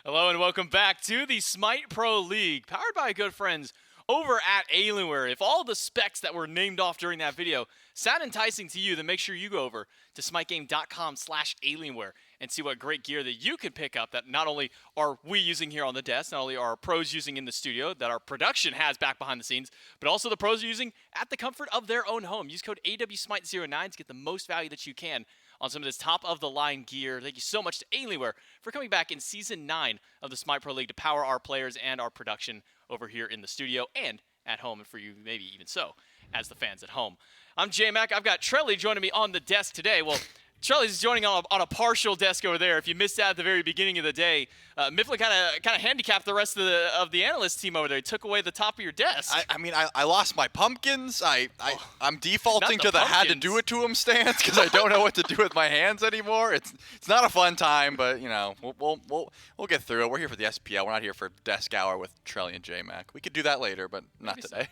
Hello and welcome back to the SMITE Pro League, powered by good friends over at Alienware. If all the specs that were named off during that video sound enticing to you, then make sure you go over to smitegame.com/Alienware and see what great gear that you can pick up that not only are we using here on the desk, not only are our pros using in the studio, that our production has back behind the scenes, but also the pros are using at the comfort of their own home. Use code AWSMITE09 to get the most value that you can on some of this top-of-the-line gear. Thank you so much to Alienware for coming back in Season 9 of the SMITE Pro League to power our players and our production over here in the studio and at home, and for you, maybe even so, as the fans at home. I'm J-Mac. I've got Trelly joining me on the desk today. Well, Trelly's joining on a partial desk over there. If you missed that at the very beginning of the day, Mifflin kind of handicapped the rest of the analyst team over there. He took away the top of your desk. I lost my pumpkins. I'm defaulting to the pumpkins. had to do it to him stance because I don't know what to do with my hands anymore. It's not a fun time, but you know we'll get through it. We're here for the SPL. We're not here for desk hour with Trelly and J-Mac. We could do that later, but not today.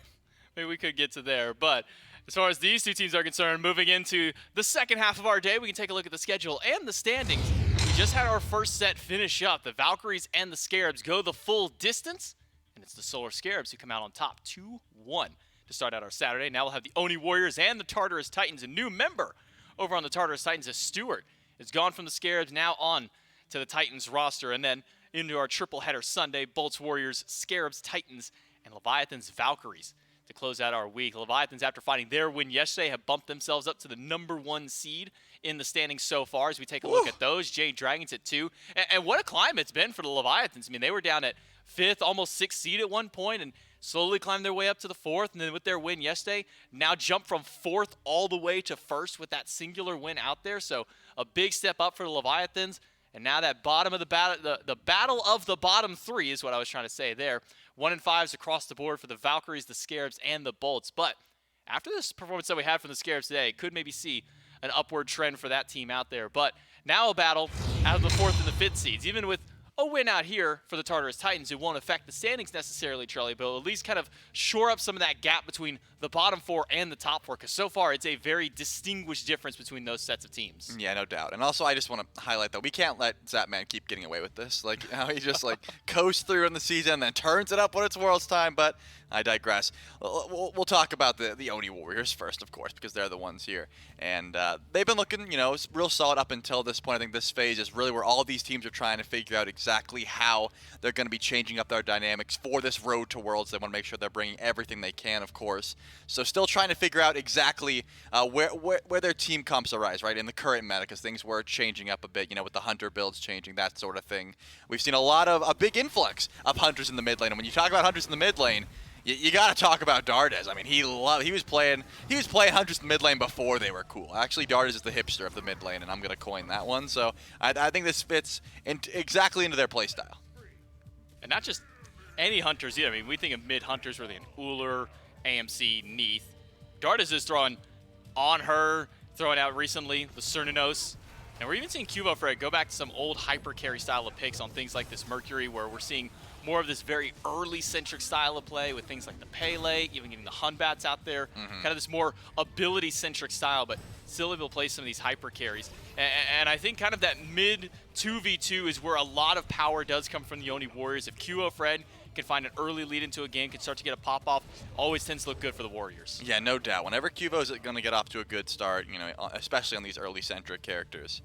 Maybe we could get to there, but as far as these two teams are concerned, moving into the second half of our day, we can take a look at the schedule and the standings. We just had our first set finish up. The Valkyries and the Scarabs go the full distance, and it's the Solar Scarabs who come out on top 2-1 to start out our Saturday. Now we'll have the Oni Warriors and the Tartarus Titans. A new member over on the Tartarus Titans is Stewart. It's gone from the Scarabs now on to the Titans roster, and then into our triple header Sunday, Bolts Warriors, Scarabs Titans, and Leviathans Valkyries. To close out our week, Leviathans, after finding their win yesterday, have bumped themselves up to the #1 seed in the standings so far. As we take a look at those, Jade Dragons at 2. And what a climb it's been for the Leviathans. I mean, they were down at 5th, almost 6th seed at one point, and slowly climbed their way up to the 4th. And then with their win yesterday, now jump from 4th all the way to 1st with that singular win out there. So a big step up for the Leviathans. And now that bottom of the battle, the battle of the bottom 3 is what I was trying to say there. 1 and 5s across the board for the Valkyries, the Scarabs, and the Bolts. But after this performance that we had from the Scarabs today, could maybe see an upward trend for that team out there. But now a battle out of the 4th and the 5th seeds, even with a win out here for the Tartarus Titans, who won't affect the standings necessarily, Charlie, but will at least kind of shore up some of that gap between the bottom 4 and the top 4, because so far it's a very distinguished difference between those sets of teams. Yeah, no doubt. And also, I just want to highlight that we can't let Zapman keep getting away with this. Like, how he just coasts through in the season and then turns it up when it's World's time, but I digress. We'll talk about the Oni Warriors first, of course, because they're the ones here. And they've been looking, real solid up until this point. I think this phase is really where all these teams are trying to figure out exactly how they're going to be changing up their dynamics for this road to Worlds. They want to make sure they're bringing everything they can, of course. So still trying to figure out exactly where their team comps arise, right, in the current meta, because things were changing up a bit, with the Hunter builds changing, that sort of thing. We've seen a big influx of Hunters in the mid lane. And when you talk about Hunters in the mid lane, you got to talk about Dardes. I mean, he was playing Hunters in the mid lane before they were cool. Actually, Dardes is the hipster of the mid lane, and I'm going to coin that one. So I think this fits exactly into their playstyle. And not just any Hunters either. I mean, we think of mid Hunters really in Ullr, AMC, Neath. Dardes is throwing on her, throwing out recently the Cernanos. And we're even seeing Cubo Fred go back to some old hyper carry style of picks on things like this Mercury, where we're seeing more of this very early centric style of play with things like the Pele, even getting the Hunbats out there, kind of this more ability centric style, but still able to play some of these hyper carries. And I think kind of that mid 2v2 is where a lot of power does come from the Oni Warriors. If Cubo Fred can find an early lead into a game, can start to get a pop-off, always tends to look good for the Warriors. Yeah, no doubt. Whenever Cubo's going to get off to a good start, especially on these early centric characters,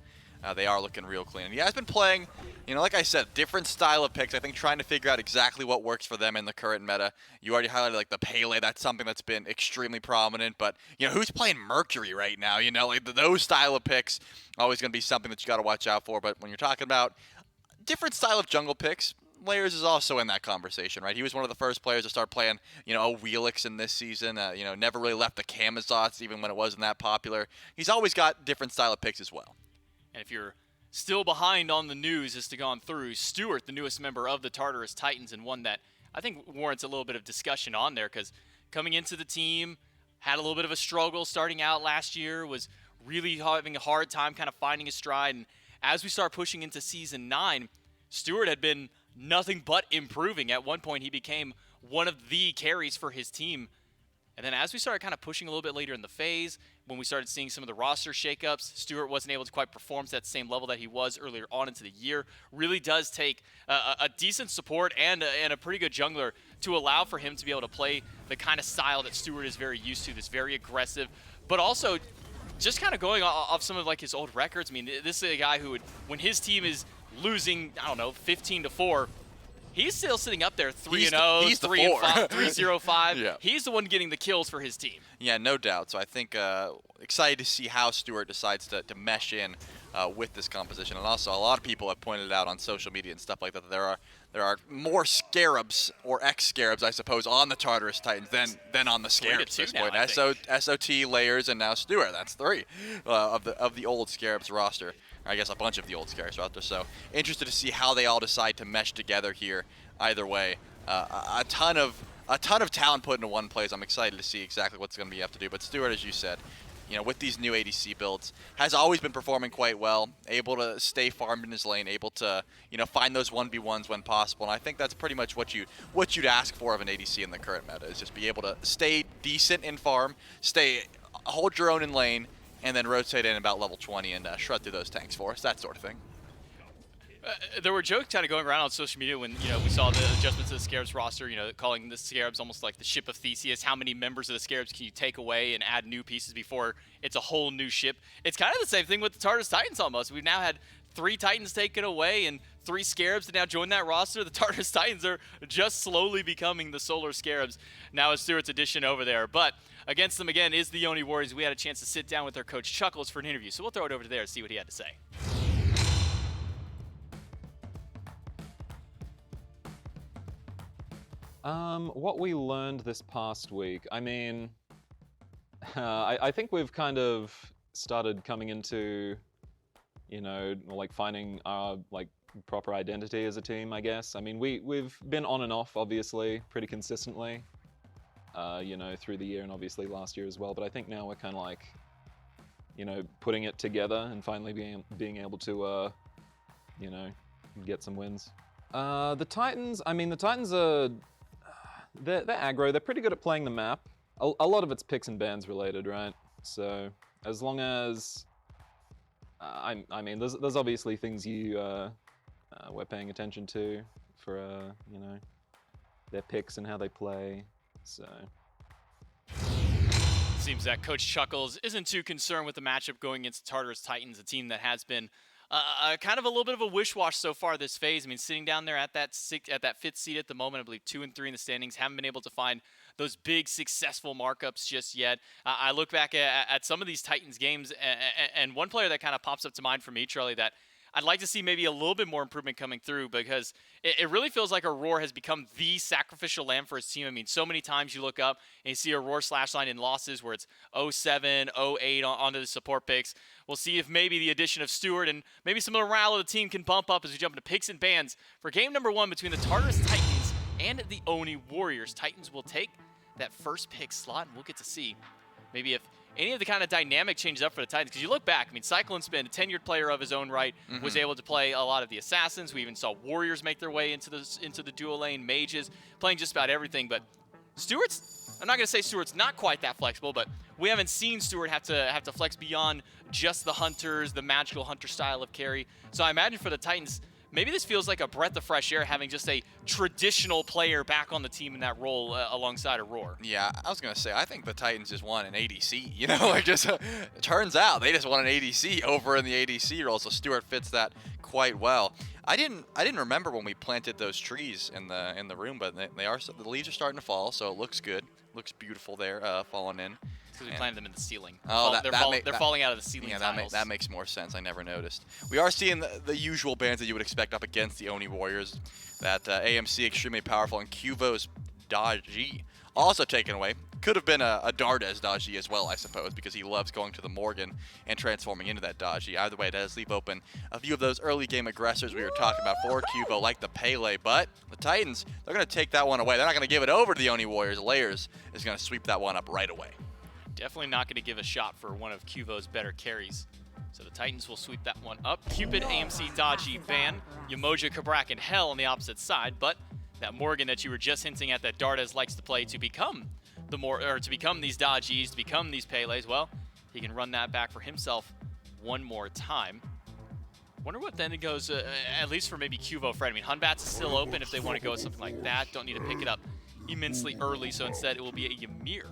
they are looking real clean. And he has been playing, like I said, different style of picks. I think trying to figure out exactly what works for them in the current meta. You already highlighted the Pele. That's something that's been extremely prominent. But who's playing Mercury right now? Those style of picks always going to be something that you got to watch out for. But when you're talking about different style of jungle picks, Layers is also in that conversation, right? He was one of the first players to start playing, a Wheelix in this season. Never really left the Camazots even when it wasn't that popular. He's always got different style of picks as well. And if you're still behind on the news as to gone through, Stewart, the newest member of the Tartarus Titans, and one that I think warrants a little bit of discussion on there, because coming into the team, had a little bit of a struggle starting out last year, was really having a hard time kind of finding his stride. And as we start pushing into Season 9, Stewart had been nothing but improving. At one point, he became one of the carries for his team. And then as we started kind of pushing a little bit later in the phase, when we started seeing some of the roster shakeups, Stewart wasn't able to quite perform to that same level that he was earlier on into the year. Really does take a decent support and a pretty good jungler to allow for him to be able to play the kind of style that Stewart is very used to, this very aggressive, but also just kind of going off some of like his old records. I mean, this is a guy who would, when his team is losing, I don't know, 15-4, he's still sitting up there 3-0, 3-5, 3-0-5. Yeah. He's the one getting the kills for his team. Yeah, no doubt. So I think excited to see how Stewart decides to mesh in with this composition. And also, a lot of people have pointed out on social media and stuff like that there are more Scarabs, or ex-Scarabs, I suppose, on the Tartarus Titans than on the Scarabs at this point. SOT, Layers, and now Stewart. That's 3 of the old Scarabs roster. I guess a bunch of the old Scarabs out there. So interested to see how they all decide to mesh together here. Either way, a ton of talent put into one place. I'm excited to see exactly what's going to be have to do. But Stewart, as you said, with these new ADC builds, has always been performing quite well, able to stay farmed in his lane, able to, find those 1v1s when possible. And I think that's pretty much what you'd ask for of an ADC in the current meta, is just be able to stay decent in farm, hold your own in lane, and then rotate in about level 20 and shred through those tanks for us, that sort of thing. There were jokes kind of going around on social media when we saw the adjustments to the Scarabs roster, calling the Scarabs almost like the ship of Theseus. How many members of the Scarabs can you take away and add new pieces before it's a whole new ship? It's kind of the same thing with the Tartarus Titans almost. We've now had 3 Titans taken away and 3 Scarabs to now join that roster. The Tartarus Titans are just slowly becoming the Solar Scarabs now as Stewart's addition over there. But against them again is the Oni Warriors. We had a chance to sit down with their coach Chuckles for an interview, so we'll throw it over to there and see what he had to say. What we learned this past week, I mean, I think we've kind of started coming into, like finding our proper identity as a team, I guess. I mean, we've been on and off, obviously, pretty consistently, through the year and obviously last year as well. But I think now we're kind of like, putting it together and finally being able to, get some wins. The Titans are... They're aggro. They're pretty good at playing the map. A lot of it's picks and bans related, right? So as long as I mean, there's obviously things we're paying attention to for their picks and how they play. So seems that Coach Chuckles isn't too concerned with the matchup going against Tartarus Titans, a team that has been kind of a little bit of a wish-wash so far this phase. I mean, sitting down there at that 5th seed at the moment, I believe 2 and 3 in the standings, haven't been able to find those big successful markups just yet. I look back at some of these Titans games, and one player that kind of pops up to mind for me, Charlie, that I'd like to see maybe a little bit more improvement coming through, because it really feels like Aurora has become the sacrificial lamb for his team. I mean, so many times you look up and you see Aurora slash line in losses where it's 0-7, 0-8 onto the support picks. We'll see if maybe the addition of Stewart and maybe some of the morale of the team can bump up as we jump into picks and bans for game number 1 between the Tartarus Titans and the Oni Warriors. Titans will take that first pick slot, and we'll get to see maybe if any of the kind of dynamic changes up for the Titans. Because you look back, I mean, Cyclone's been a tenured player of his own right, was able to play a lot of the assassins. We even saw Warriors make their way into the dual lane, mages, playing just about everything. But Stewart's, I'm not going to say Stewart's not quite that flexible, but we haven't seen Stewart have to flex beyond just the hunters, the magical hunter style of carry. So I imagine for the Titans, maybe this feels like a breath of fresh air, having just a traditional player back on the team in that role alongside Aurora. Yeah, I was going to say, I think the Titans just want an ADC, it turns out they just want an ADC over in the ADC role, so Stewart fits that quite well. I didn't remember when we planted those trees in the room, but the leaves are starting to fall, so it looks good. Looks beautiful there, falling in. Because we planted them in the ceiling. Oh, they're falling out of the ceiling tiles. That makes more sense. I never noticed. We are seeing the usual bans that you would expect up against the Oni Warriors. That AMC extremely powerful, and Cuvo's Daji also taken away. Could have been a Dardes Daji as well, I suppose, because he loves going to the Morgan and transforming into that Daji. Either way, it does leave open a few of those early game aggressors we were talking about for Cuvo, like the Pele. But the Titans, they're going to take that one away. They're not going to give it over to the Oni Warriors. Layers is going to sweep that one up right away. Definitely not going to give a shot for one of Cuvo's better carries. So the Titans will sweep that one up. Cupid, AMC, Daji, Van, Yamoja, Kabrak, and Hell on the opposite side. But that Morgan that you were just hinting at that Dardes likes to play to become these Dajis, to become these Peles, well, He can run that back for himself one more time. Wonder what then it goes, at least for maybe Cuvo Fred. I mean, Hunbats is still open if they want to go with something like that. Don't need to pick it up immensely early, so instead it will be a Ymir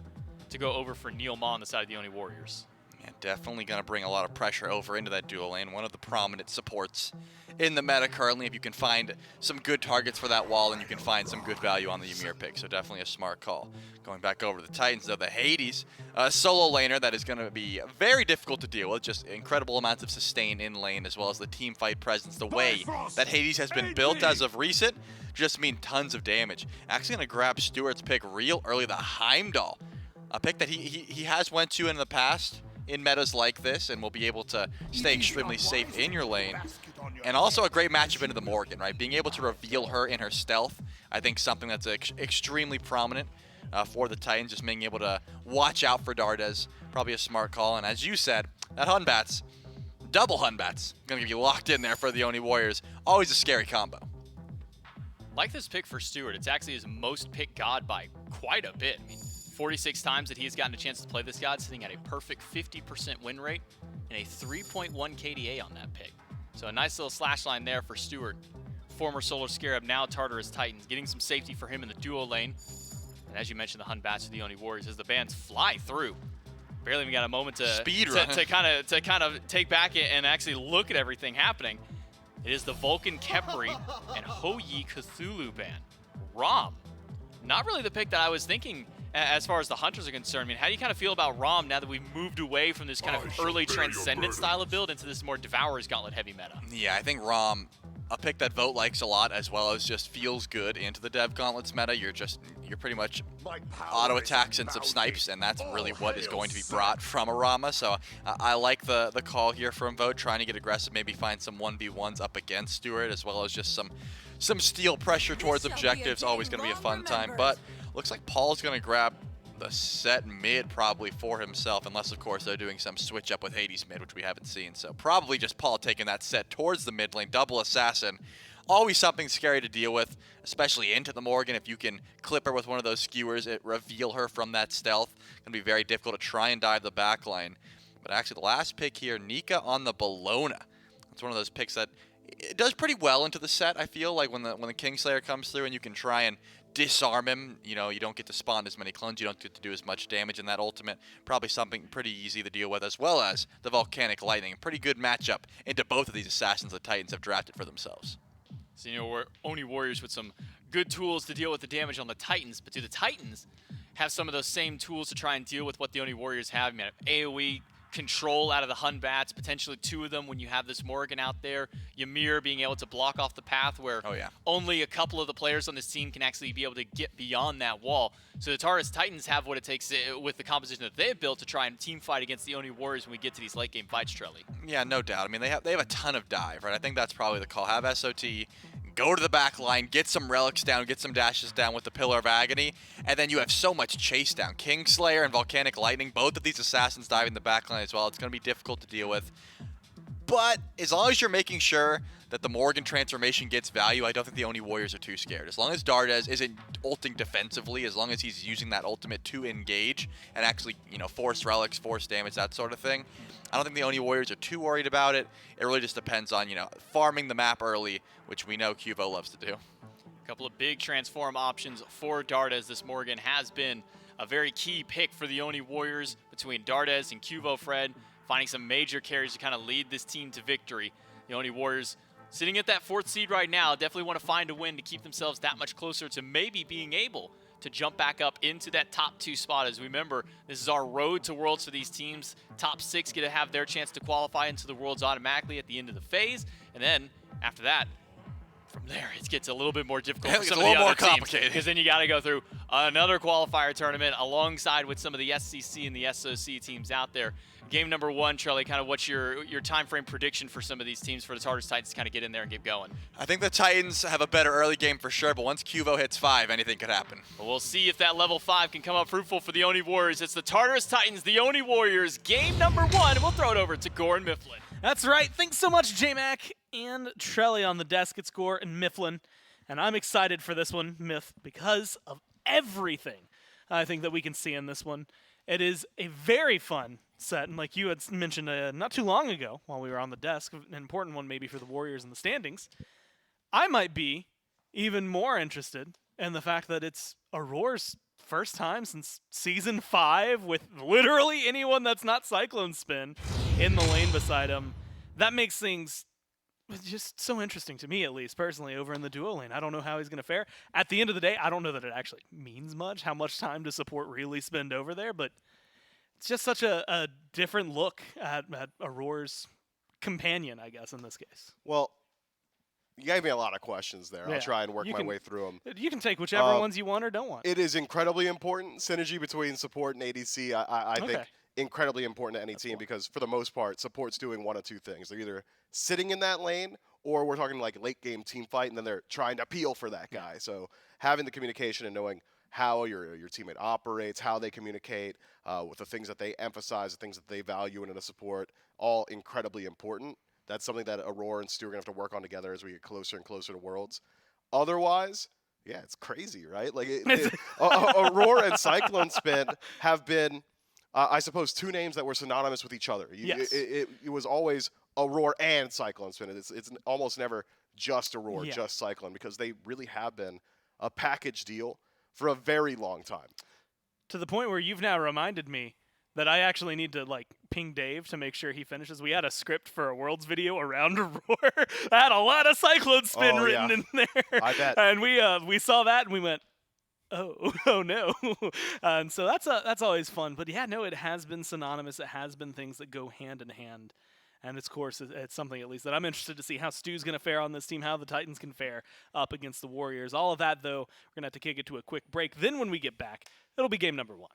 to go over for Neil Ma on the side of the Oni Warriors. Yeah, definitely going to bring a lot of pressure over into that dual lane. One of the prominent supports in the meta currently. If you can find some good targets for that wall, and you can find some good value on the Ymir pick, so definitely a smart call. Going back over to the Titans, though, the Hades, solo laner that is going to be very difficult to deal with. Just incredible amounts of sustain in lane, as well as the team fight presence. The way that Hades has been built as of recent just mean tons of damage. Actually going to grab Stewart's pick real early, the Heimdall. A pick that he has went to in the past in metas like this, and will be able to stay extremely safe in your lane. And also a great matchup into the Morgan, right? Being able to reveal her in her stealth, I think something that's extremely prominent for the Titans, just being able to watch out for Dardes. Probably a smart call. And as you said, that Hunbats, double Hunbats, gonna get you locked in there for the Oni Warriors. Always a scary combo. Like this pick for Stewart, it's actually his most picked god by quite a bit. I mean, 46 times that he's gotten a chance to play this god, sitting at a perfect 50% win rate and a 3.1 KDA on that pick. So a nice little slash line there for Stewart. Former Solar Scarab, now Tartarus Titans, getting some safety for him in the duo lane. And as you mentioned, the Hunbats of the Oni Warriors as the bands fly through. Barely even got a moment to kind of take back and actually look at everything happening. It is the Vulcan Khepri and Hoyi Cthulhu band. Rom, not really the pick that I was thinking as far as the Hunters are concerned. I mean, how do you kind of feel about Rom now that we've moved away from this kind of early Transcendent style of build into this more Devourer's Gauntlet heavy meta? Yeah, I think Rom, a pick that Vote likes a lot, as well as just feels good into the Dev Gauntlets meta. You're pretty much auto attacks and some snipes, and that's really what is going to be brought from a Rama. So I like the call here from Vote, trying to get aggressive, maybe find some 1v1s up against Stewart, as well as just some steal pressure towards objectives. Always going to be a fun time, but looks like Paul's going to grab the set mid probably for himself, unless of course they're doing some switch up with Hades mid, which we haven't seen. So probably just Paul taking that set towards the mid lane. Double assassin, always something scary to deal with, especially into the Morgan. If you can clip her with one of those skewers, reveal her from that stealth, gonna be very difficult to try and dive the back line. But actually the last pick here, Nika on the Bologna. It's one of those picks that it does pretty well into the set. I feel like when the Kingslayer comes through and you can try and disarm him, you know, you don't get to spawn as many clones, you don't get to do as much damage in that ultimate. Probably something pretty easy to deal with, as well as the Volcanic Lightning. Pretty good matchup into both of these assassins the Titans have drafted for themselves. So, you know, Oni Warriors with some good tools to deal with the damage on the Titans, but do the Titans have some of those same tools to try and deal with what the Oni Warriors have? I mean, AoE control out of the Hunbats, potentially two of them when you have this Morgan out there. Ymir being able to block off the path where only a couple of the players on this team can actually be able to get beyond that wall. So the Tartarus Titans have what it takes with the composition that they've built to try and team fight against the Oni Warriors when we get to these late game fights, Trelly. Yeah, no doubt. I mean, they have a ton of dive, right? I think that's probably the call. Have SOT, go to the back line, get some relics down, get some dashes down with the Pillar of Agony, and then you have so much chase down. Kingslayer and Volcanic Lightning, both of these assassins diving the back line as well. It's going to be difficult to deal with. But as long as you're making sure that the Morgan transformation gets value, I don't think the Oni Warriors are too scared. As long as Dardes isn't ulting defensively, as long as he's using that ultimate to engage and actually, you know, force relics, force damage, that sort of thing, I don't think the Oni Warriors are too worried about it. It really just depends on, you know, farming the map early, which we know Cuvo loves to do. A couple of big transform options for Dardes. This Morgan has been a very key pick for the Oni Warriors between Dardes and Cuvo Fred, finding some major carries to kind of lead this team to victory. The Oni Warriors sitting at that 4th seed right now, definitely want to find a win to keep themselves that much closer to maybe being able to jump back up into that top 2 spot. As we remember, this is our road to Worlds for these teams. Top 6 get to have their chance to qualify into the Worlds automatically at the end of the phase. And then after that, from there, it gets a little bit more difficult for some of the other teams, complicated. because then you got to go through another qualifier tournament alongside with some of the SCC and the SOC teams out there. Game number 1, Charlie, kind of what's your time frame prediction for some of these teams for the Tartarus Titans to kind of get in there and get going? I think the Titans have a better early game for sure, but once Cuvo hits 5, anything could happen. Well, we'll see if that level 5 can come up fruitful for the Oni Warriors. It's the Tartarus Titans, the Oni Warriors, game number 1, and we'll throw it over to Gore and Mifflin. That's right. Thanks so much, J-Mac and Trelly on the desk. It's Gore and Mifflin. And I'm excited for this one, Miff, because of everything I think that we can see in this one. It is a very fun set, and like you had mentioned not too long ago while we were on the desk, an important one maybe for the Warriors in the standings, I might be even more interested in the fact that it's Aurore's first time since Season 5 with literally anyone that's not Cyclone Spin in the lane beside him. That makes things just so interesting to me, at least personally, over in the duo lane. I don't know how he's going to fare. At the end of the day, I don't know that it actually means much, how much time does support really spend over there, but it's just such a different look at Aurore's companion, I guess, in this case. Well, you gave me a lot of questions there. Yeah, I'll try and work you my can- way through them. You can take whichever ones you want or don't want. It is incredibly important. Synergy between support and ADC, I think, Okay. incredibly important to any team because, for the most part, support's doing one of two things. They're either sitting in that lane or we're talking like late game team fight, and then they're trying to peel for that guy. So having the communication and knowing how your teammate operates, how they communicate, with the things that they emphasize, the things that they value in a support, all incredibly important. That's something that Aurora and Stu are going to have to work on together as we get closer and closer to Worlds. Otherwise, yeah, it's crazy, right? Like, Aurora and Cyclone Spin have been, I suppose, two names that were synonymous with each other. Yes. It was always Aurora and Cyclone Spin. It's almost never just Aurora, Yeah. just Cyclone, because they really have been a package deal for a very long time. To the point where you've now reminded me that I actually need to like ping Dave to make sure he finishes. We had a script for a Worlds video around Aurora. I had a lot of Cyclone Spin Oh, written yeah. in there. I bet. And we saw that and we went, oh no. And so that's always fun. But yeah, no, it has been synonymous. It has been things that go hand in hand. And of course, it's something at least that I'm interested to see how Stu's going to fare on this team, how the Titans can fare up against the Warriors. All of that, though, we're going to have to kick it to a quick break. Then when we get back, it'll be game number 1.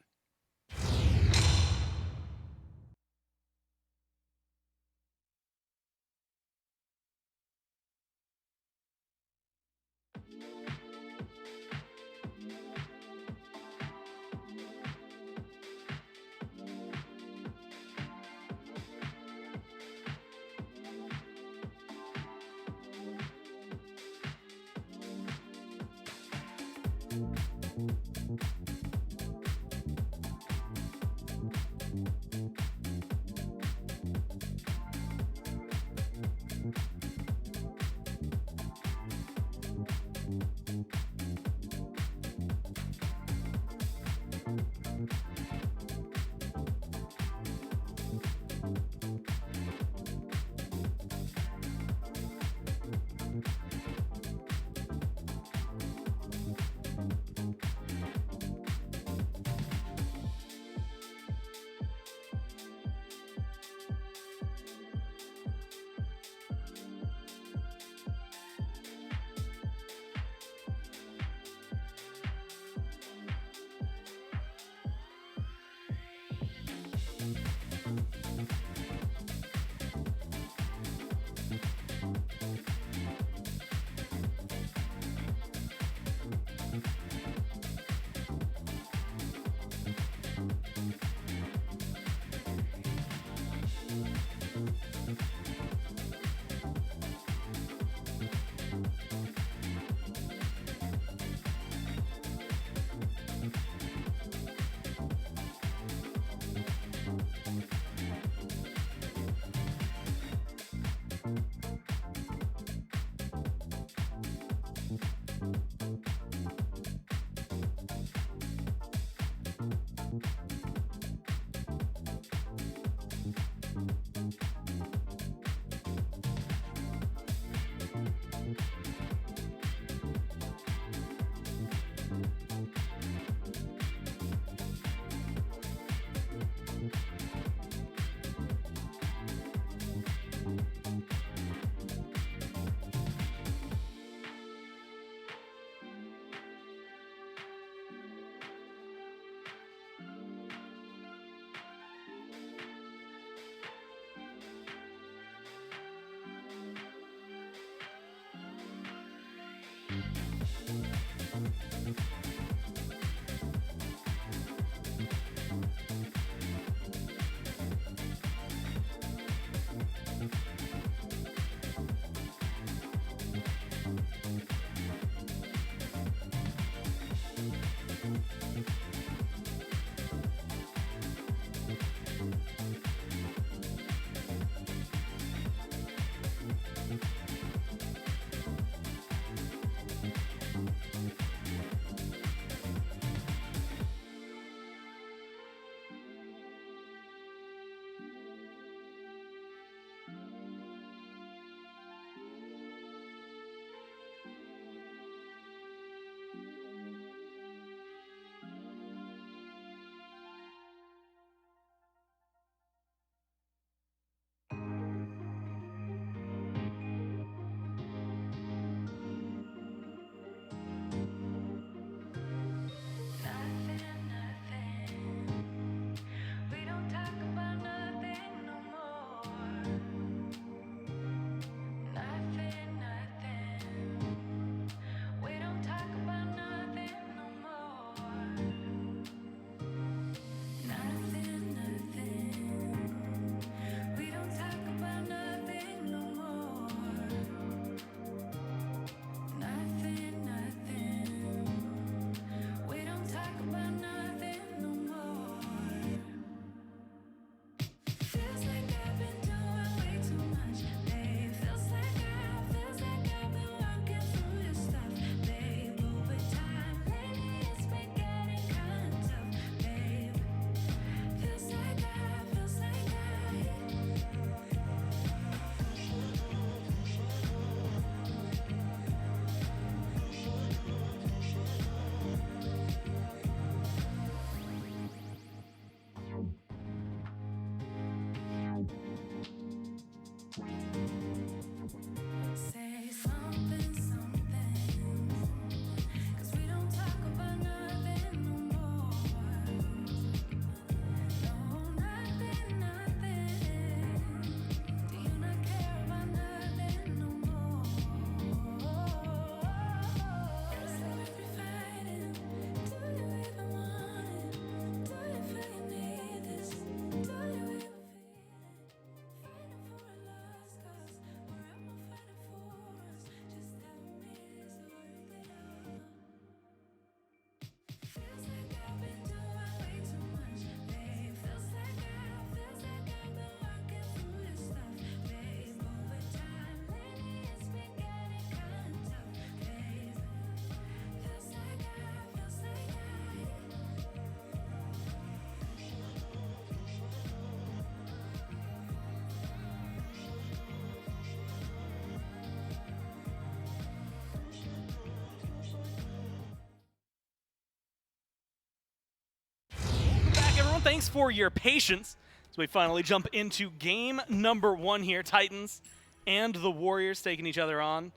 thanks for your patience as we finally jump into game number 1 here. Titans and the Warriors taking each other on.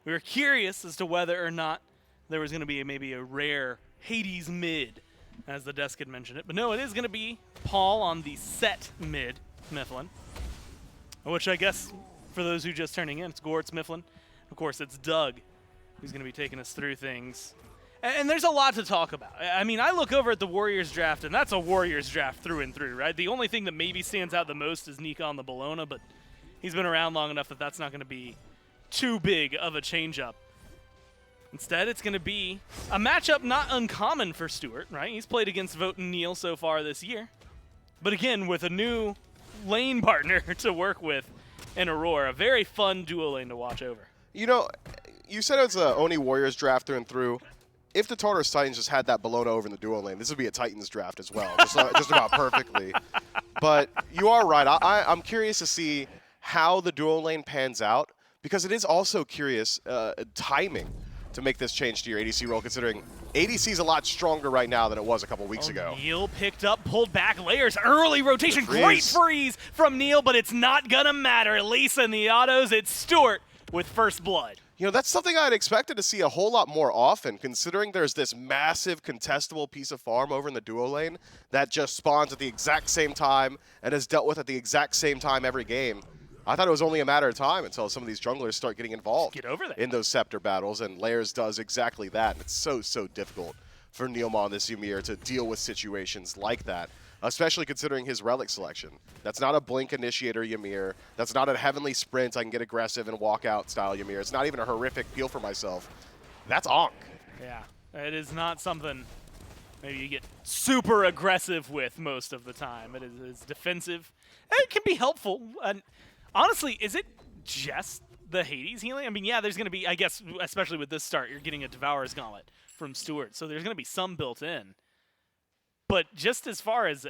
We were curious as to whether or not there was going to be maybe a rare Hades mid, as the desk had mentioned it. But no, it is going to be Paul on the set mid, Mifflin. Which I guess, for those who just turning in, it's Gortz, Mifflin. Of course, it's Doug who's going to be taking us through things. And there's a lot to talk about. I mean, I look over at the Warriors draft, and that's a Warriors draft through and through, right? The only thing that maybe stands out the most is Nikon the Bologna, but he's been around long enough that that's not going to be too big of a change-up. Instead, it's going to be a matchup not uncommon for Stewart, right? He's played against Vote and Neil so far this year. But again, with a new lane partner to work with in Aurora, a very fun duo lane to watch over. You know, you said it's a Oni Warriors draft through and through. If the Tartarus Titans just had that Bologna over in the duo lane, this would be a Titans draft as well, just about perfectly. But you are right. I'm curious to see how the duo lane pans out, because it is also curious timing to make this change to your ADC role, considering ADC is a lot stronger right now than it was a couple weeks ago. Neil picked up, pulled back layers, early rotation, great freeze from Neil, but it's not gonna matter. At least in the autos, it's Stewart with first blood. You know, that's something I'd expected to see a whole lot more often, considering there's this massive contestable piece of farm over in the duo lane that just spawns at the exact same time and is dealt with at the exact same time every game. I thought it was only a matter of time until some of these junglers start getting involved Get over there. in those scepter battles, and Layers does exactly that. And it's so difficult for Neilma on this Ymir to deal with situations like that, especially considering his relic selection. That's not a blink initiator Ymir. That's not a heavenly sprint I can get aggressive and walk out style Ymir. It's not even a horrific peel for myself. That's Ankh. Yeah, it is not something maybe you get super aggressive with most of the time. It is defensive. And it can be helpful. And honestly, is it just the Hades healing? I mean, yeah, there's going to be, I guess, especially with this start, you're getting a Devourer's Gauntlet from Stewart, so there's going to be some built in. But just as far as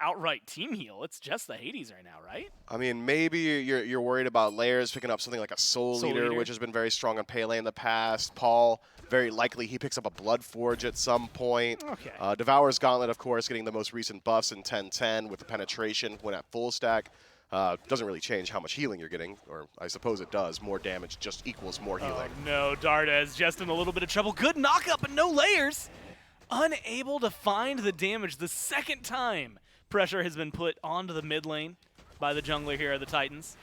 outright team heal, it's just the Hades right now, right? I mean, maybe you're worried about Layers picking up something like a Soul Leader, which has been very strong on Pele in the past. Paul, very likely he picks up a Blood Forge at some point. Okay. Devourer's Gauntlet, of course, getting the most recent buffs in 10-10 with the penetration when at full stack. Doesn't really change how much healing you're getting, or I suppose it does. More damage just equals more healing. Oh, no, Dardes just in a little bit of trouble. Good knockup, but no Layers. Unable to find the damage the second time pressure has been put onto the mid lane by the jungler here of the Titans.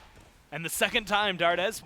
And the second time, Dardes,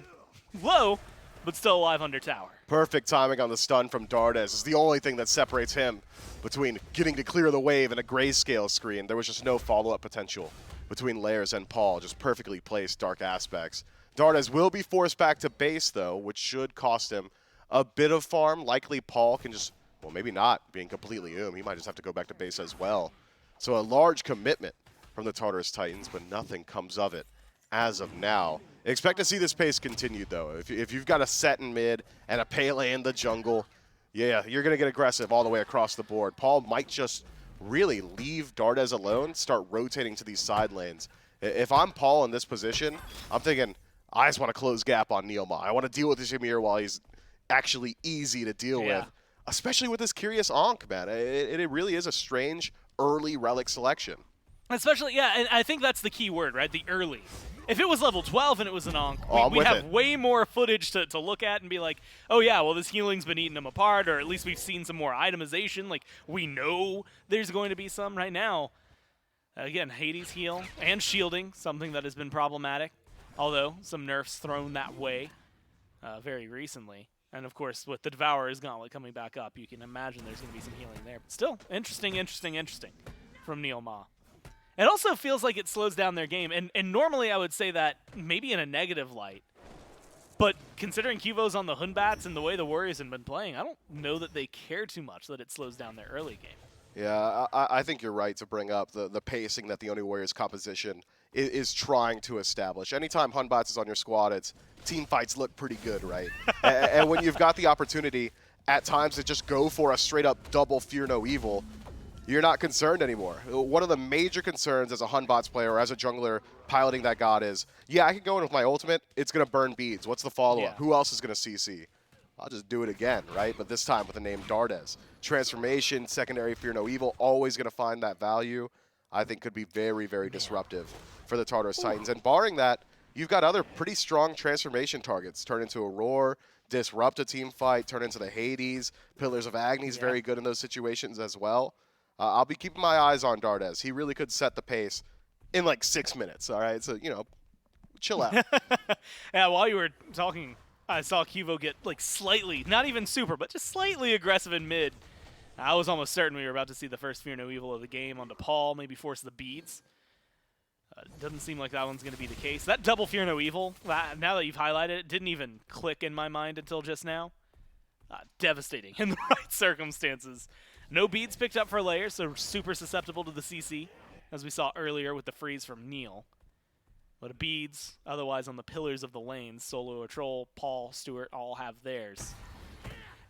low, but still alive under tower. Perfect timing on the stun from Dardes. It's the only thing that separates him between getting to clear the wave and a grayscale screen. There was just no follow-up potential between Layers and Paul. Just perfectly placed dark aspects. Dardes will be forced back to base, though, which should cost him a bit of farm. Likely Paul can just, well, maybe not, being completely He might just have to go back to base as well. So a large commitment from the Tartarus Titans, but nothing comes of it as of now. Expect to see this pace continued, though. If you've got a set in mid and a Pele in the jungle, yeah, you're going to get aggressive all the way across the board. Paul might just really leave Dardes alone, start rotating to these side lanes. If I'm Paul in this position, I'm thinking, I just want to close gap on Neilma. I want to deal with this Ymir while he's actually easy to deal with, especially with this Curious Ankh, man. It really is a strange early relic selection. Especially, yeah, and I think that's the key word, right? The early. If it was level 12 and it was an Ankh, we'd have way more footage to look at and be like, oh yeah, well this healing's been eating them apart, or at least we've seen some more itemization. Like, we know there's going to be some right now. Again, Hades heal and shielding, something that has been problematic, although some nerfs thrown that way very recently. And of course, with the Devourer's Gauntlet coming back up, you can imagine there's going to be some healing there. But still, interesting from Neil Ma. It also feels like it slows down their game, and normally I would say that maybe in a negative light. But considering Cuvo's on the Hunbats and the way the Warriors have been playing, I don't know that they care too much that it slows down their early game. Yeah, I think you're right to bring up the pacing that the Oni Warriors composition is trying to establish. Anytime Hunbats is on your squad, it's team fights look pretty good, right? And when you've got the opportunity at times to just go for a straight-up double Fear No Evil, you're not concerned anymore. One of the major concerns as a Hunbots player or as a jungler piloting that god is, yeah, I can go in with my ultimate, it's going to burn beads. What's the follow-up? Yeah. Who else is going to CC? I'll just do it again, right? But this time with the name Dardes. Transformation, secondary Fear No Evil, always going to find that value. I think could be very, very disruptive for the Tartarus Titans. And barring that, you've got other pretty strong transformation targets. Turn into a Roar, disrupt a team fight, turn into the Hades. Pillars of Agni's very good in those situations as well. I'll be keeping my eyes on Dardes. He really could set the pace in like 6 minutes, all right? So, you know, chill out. Yeah, while you were talking, I saw Cuvo get like slightly, not even super, but just slightly aggressive in mid. I was almost certain we were about to see the first Fear No Evil of the game onto Paul, maybe force the beads. Doesn't seem like that one's going to be the case. That double Fear No Evil, now that you've highlighted it, didn't even click in my mind until just now. Devastating in the right circumstances. No beads picked up for layers, so super susceptible to the CC, as we saw earlier with the freeze from Neil. But beads, otherwise on the pillars of the lanes, Solo, a Troll, Paul, Stewart, all have theirs.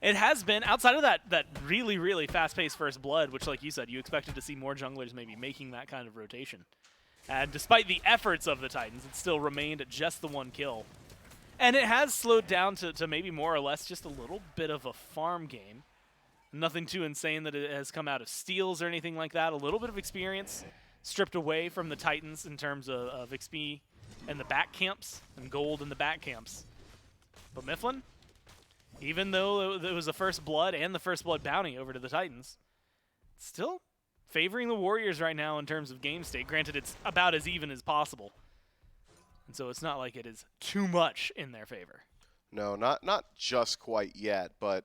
It has been, outside of that really, really fast-paced first blood, which, like you said, you expected to see more junglers maybe making that kind of rotation. And despite the efforts of the Titans, it still remained at just the 1 kill. And it has slowed down to maybe more or less just a little bit of a farm game. Nothing too insane that it has come out of steals or anything like that. A little bit of experience stripped away from the Titans in terms of XP and the back camps and gold in the back camps. But Mifflin, even though it was the first blood and the first blood bounty over to the Titans, still favoring the Warriors right now in terms of game state. Granted, it's about as even as possible. And so it's not like it is too much in their favor. No, not just quite yet, but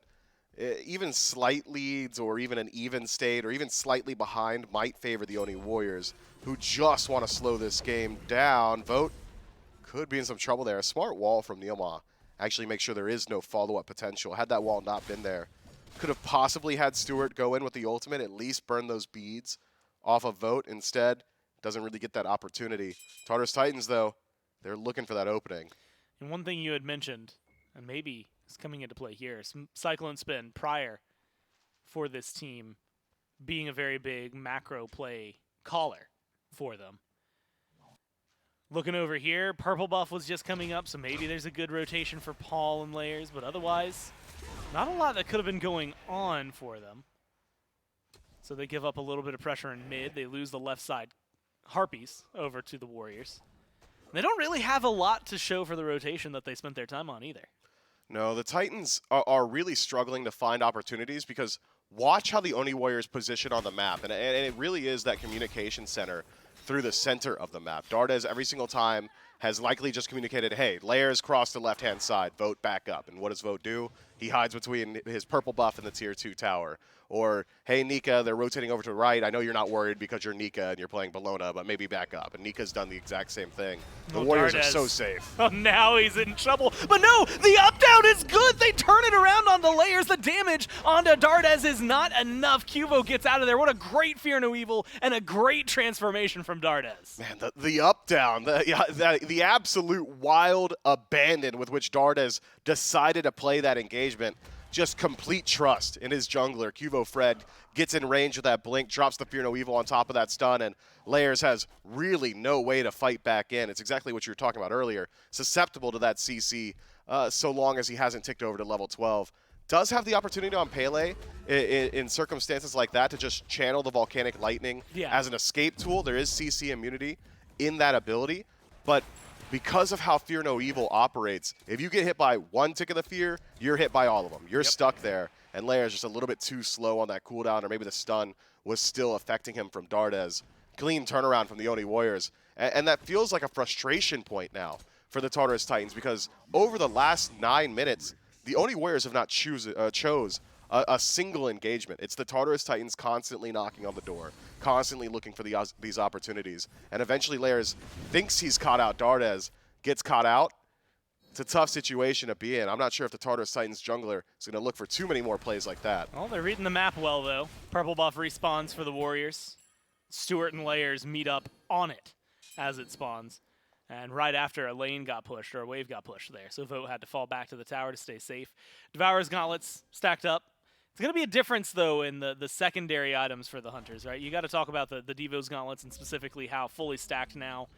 even slight leads or even an even state or even slightly behind might favor the Oni Warriors, who just want to slow this game down. Vote could be in some trouble there. A smart wall from Neilma actually make sure there is no follow-up potential. Had that wall not been there, could have possibly had Stewart go in with the ultimate, at least burn those beads off of Vote. Instead, doesn't really get that opportunity. Tartarus Titans, though, they're looking for that opening. And one thing you had mentioned, and maybe it's coming into play here, Cyclone Spin prior for this team being a very big macro play caller for them. Looking over here, Purple Buff was just coming up, so maybe there's a good rotation for Paul and layers, but otherwise, not a lot that could have been going on for them. So they give up a little bit of pressure in mid. They lose the left side Harpies over to the Warriors. They don't really have a lot to show for the rotation that they spent their time on either. No, the Titans are really struggling to find opportunities because watch how the Oni Warriors position on the map. And it really is that communication center through the center of the map. Dardes every single time has likely just communicated, hey, layers cross the left-hand side, Vote back up. And what does Vote do? He hides between his purple buff and the tier 2 tower. Or, hey, Nika, they're rotating over to the right. I know you're not worried because you're Nika and you're playing Bologna, but maybe back up. And Nika's done the exact same thing. The Warriors are so safe. Oh, now he's in trouble. But no, the up-down is good. They turn it around on the layers. The damage onto Dardes is not enough. Cuvo gets out of there. What a great Fear No Evil and a great transformation from Dardes. Man, the up-down, the absolute wild abandon with which Dardes decided to play that engagement. Just complete trust in his jungler. Cuvo Fred gets in range with that blink, drops the Fear No Evil on top of that stun, and Layers has really no way to fight back in. It's exactly what you were talking about earlier. Susceptible to that CC so long as he hasn't ticked over to level 12. Does have the opportunity on Pele in circumstances like that to just channel the Volcanic Lightning as an escape tool. There is CC immunity in that ability, but because of how Fear No Evil operates, if you get hit by one tick of the fear, you're hit by all of them. You're stuck there, and Layer's just a little bit too slow on that cooldown, or maybe the stun was still affecting him from Dardes. Clean turnaround from the Oni Warriors, and that feels like a frustration point now for the Tartarus Titans, because over the last 9 minutes, the Oni Warriors have not chose a single engagement. It's the Tartarus Titans constantly knocking on the door, constantly looking for these opportunities. And eventually Layers thinks he's caught out Dardes, gets caught out. It's a tough situation to be in. I'm not sure if the Tartarus Titans jungler is going to look for too many more plays like that. Well, they're reading the map well, though. Purple buff respawns for the Warriors. Stewart and Layers meet up on it as it spawns. And right after a lane got pushed, or a wave got pushed there. So Vote had to fall back to the tower to stay safe. Devourer's Gauntlets stacked up. It's going to be a difference, though, in the secondary items for the Hunters, right? You got to talk about the Devo's Gauntlets and specifically how fully stacked now